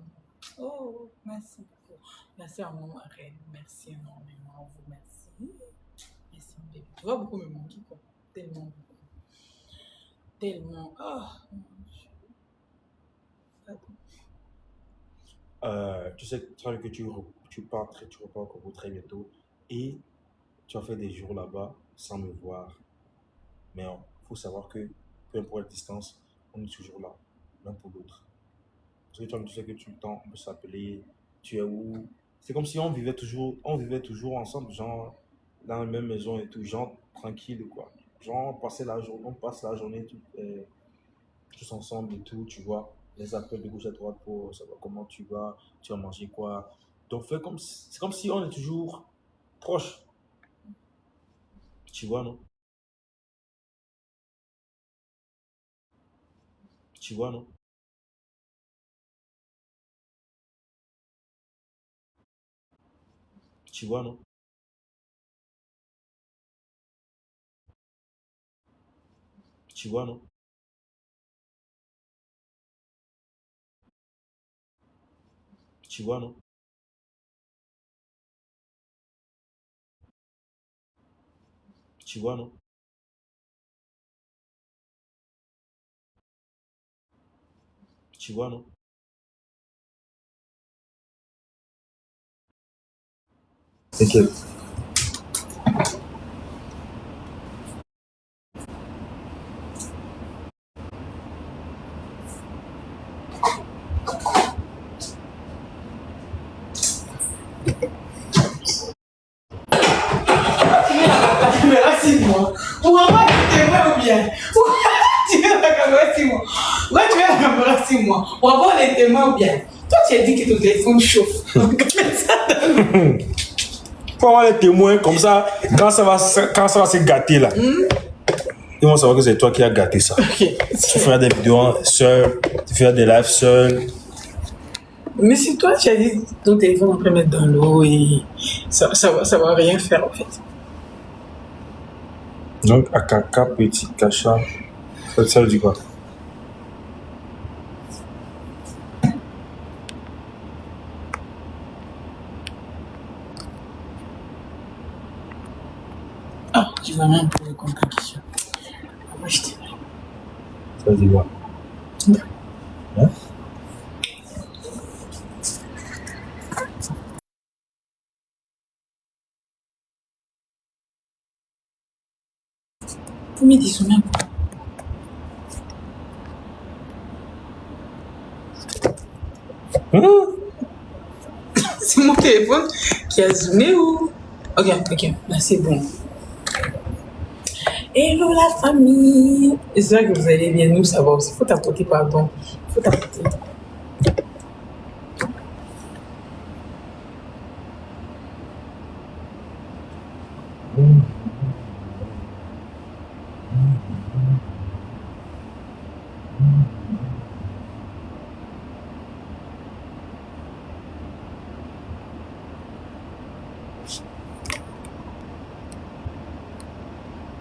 Speaker 2: oh, merci beaucoup. Merci à mon reine. Merci énormément à vous. Merci. Merci, mon bébé. Tu vas beaucoup me manquer, quoi. Tellement beaucoup. Tellement. Oh,
Speaker 1: tu sais que tu pars tu repars au Congo très bientôt et tu as fait des jours là-bas sans me voir. Mais il faut savoir que peu importe la distance, on est toujours là, l'un pour l'autre. Parce que toi, tu sais que tout le temps, on peut s'appeler, tu es où? C'est comme si on vivait toujours ensemble, genre dans la même maison et tout, genre tranquille quoi. Genre on passe la journée tous ensemble et tout, tu vois. Les appels de gauche à droite pour savoir comment tu vas manger quoi. Donc c'est comme si on est toujours proche, tu vois, non? Tu vois, non? Tu vois, non? Tu vois, non? Tu vois, non? Tu vois, non? Tu vois, non? T'inquiète.
Speaker 2: Moi. Pourquoi tu t'aimes ou bien? Tu veux la caméra 6 mois? Pourquoi tu veux la caméra 6 mois? On va voir les témoins ou bien? Toi, tu as dit que ton téléphone chauffe.
Speaker 1: Faut avoir les témoins comme ça, quand ça va se gâter là. Ils vont savoir que c'est toi qui as gâté ça.
Speaker 2: Okay.
Speaker 1: Tu feras des vidéos seul, tu feras des lives seul.
Speaker 2: Mais si toi, tu as dit que ton téléphone, on peut mettre dans l'eau et ça va rien faire en fait.
Speaker 1: Donc, Akaka, petit cacha, ça veut dire quoi?
Speaker 2: Ah, je vais même poser comme question. Moi, je t'ai pris.
Speaker 1: Ça veut dire quoi? Hein?
Speaker 2: Vous me dites même. C'est mon téléphone qui a zoomé ou... Ok, là c'est bon. Hello la famille. J'espère que vous allez bien, nous ça va aussi. Faut tapoter, pardon. Faut tapoter.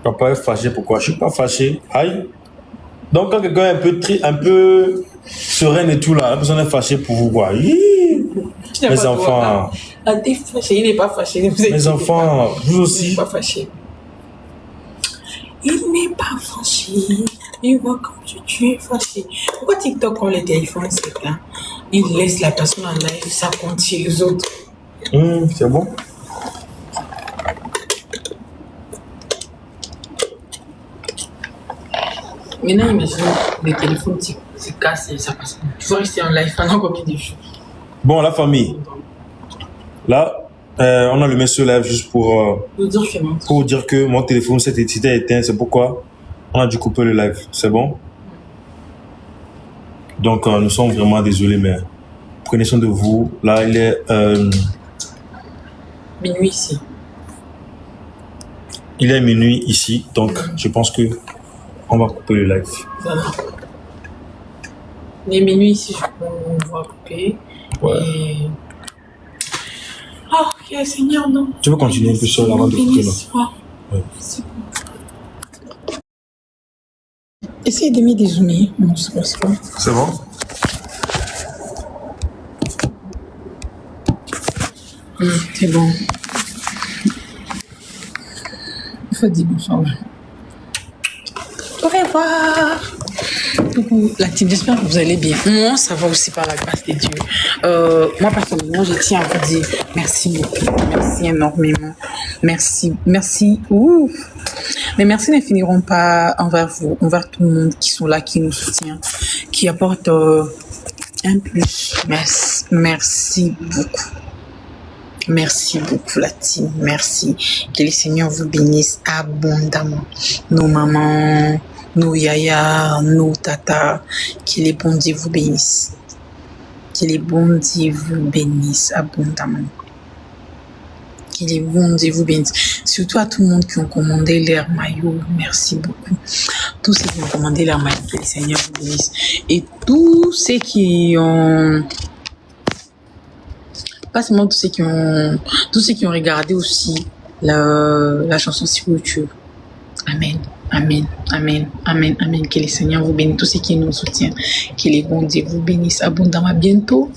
Speaker 1: Papa est fâché, pourquoi? Je suis pas fâché. Aïe. Donc quand quelqu'un est un peu serein et tout là, la personne est fâchée pour vous quoi. Mes enfants.
Speaker 2: Ah, t'es fâché, il n'est pas fâché.
Speaker 1: Mes enfants, vous aussi.
Speaker 2: Il n'est pas fâché. Il n'est pas fâché. Il voit comme tu es fâché. Pourquoi TikTok, quand le téléphone s'éteint, il laisse la personne en live, ça compte chez les autres?
Speaker 1: C'est bon.
Speaker 2: Maintenant, imagine, le téléphone se casse et ça passe. Tu vas rester en live pendant combien de jours?
Speaker 1: Bon, la famille. Là, on a le ce live juste pour dire que mon téléphone s'était éteint. C'est pourquoi on a dû couper le live. C'est bon? Donc, nous sommes vraiment désolés, mais prenez soin de vous. Là, il est...
Speaker 2: minuit ici.
Speaker 1: Il est minuit ici, donc je pense que on va couper le live.
Speaker 2: Voilà. Il est minuit ici, on va couper.
Speaker 1: Ouais.
Speaker 2: Et... Oh, ok, Seigneur, non.
Speaker 1: Tu veux continuer un peu seul avant de couper là? Ouais.
Speaker 2: Essaye de me dézoomer. Non, c'est pas ça.
Speaker 1: C'est bon?
Speaker 2: C'est bon. Il faut dire bonsoir. Au revoir. La team, j'espère que vous allez bien. Moi, ça va aussi par la grâce de Dieu. Moi, personnellement, je tiens à vous dire merci beaucoup. Merci énormément. Merci. Ouh. Mais merci ne finiront pas envers vous, envers tout le monde qui sont là, qui nous soutient, qui apporte un plus. Merci beaucoup. Merci beaucoup la team, merci. Que le Seigneur vous bénisse abondamment. Nos mamans, nos yaya, nos tatas, que les bons dieux vous bénissent. Que les bons dieux vous bénissent abondamment. Que les bons dieux vous bénissent. Surtout à tout le monde qui ont commandé leur maillot, merci beaucoup. Tous ceux qui ont commandé leur maillot, que le Seigneur vous bénisse. Et tous ceux qui ont... Pas seulement tous ceux qui ont regardé aussi la chanson sur YouTube. Amen. Que le Seigneur vous bénisse. Tous ceux qui nous soutiennent, que les bons dieux vous bénissent abondamment. Bientôt.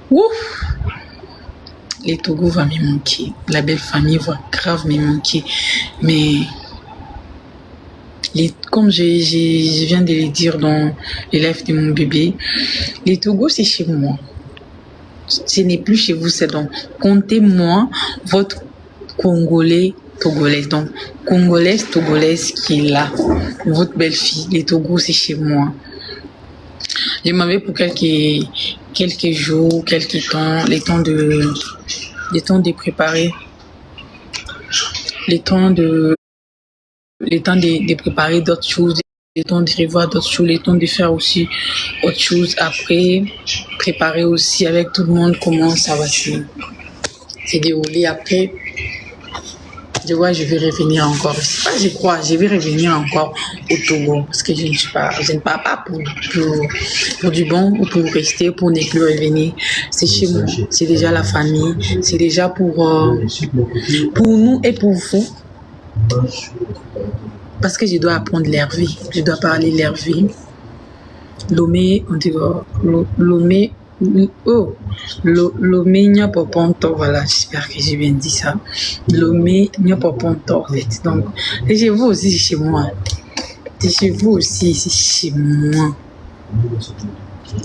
Speaker 2: Ouf. Les Togo va me manquer. La belle famille va grave me manquer. Mais Comme je viens de le dire dans les lives de mon bébé, les Togo, c'est chez moi. Ce n'est plus chez vous, c'est donc comptez-moi votre Congolais, Togolaise. Donc, Congolaise, Togolaise qui est là. Votre belle-fille, les Togo, c'est chez moi. Je m'en vais pour quelques jours, quelques temps, le temps de préparer, le temps de préparer d'autres choses, le temps de revoir d'autres choses, le temps de faire aussi autre chose après, préparer aussi avec tout le monde comment ça va se dérouler après. Je vais revenir encore. Je vais revenir encore au Togo parce que je ne pars pas pour du bon ou pour rester, pour ne plus revenir. C'est chez moi, c'est déjà la famille, c'est déjà pour nous et pour vous. Parce que je dois apprendre leur vie, je dois parler leur vie. Lomé, on dit Lomé. Lomé Nyapoponto, voilà, j'espère que j'ai bien dit ça. Lomé Nyapoponto, en fait. Donc, c'est chez vous aussi, c'est chez moi. C'est chez vous aussi, c'est chez moi.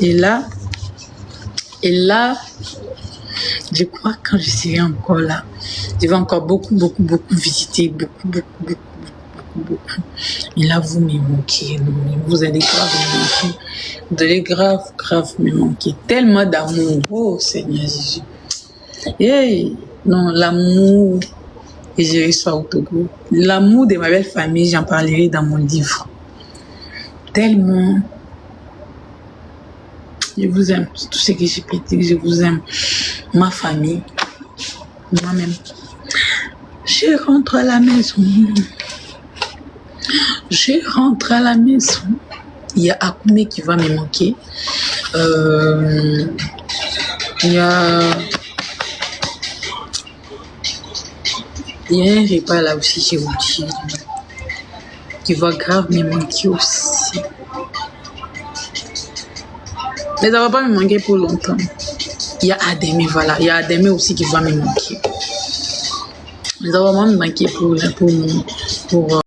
Speaker 2: Et là, je crois que quand je serai encore là, je vais encore beaucoup visiter, beaucoup. Et là, vous me manquez, vous allez grave me manquer. Vous allez grave me manquer. Tellement d'amour. Oh, Seigneur Jésus. Hey, non, l'amour que j'ai reçu au Togo. L'amour de ma belle famille, j'en parlerai dans mon livre. Tellement. Je vous aime. C'est tout ce que j'ai pu dire. Je vous aime. Ma famille. Moi-même. Je rentre à la maison. Il y a Akoumé qui va me manquer. Il y a un repas là aussi, j'ai oublié, qui va grave me manquer aussi. Mais ça va pas me manquer pour longtemps. Il y a Ademé, voilà. Il y a Ademé aussi qui va me manquer. Mais ça va vraiment me manquer pour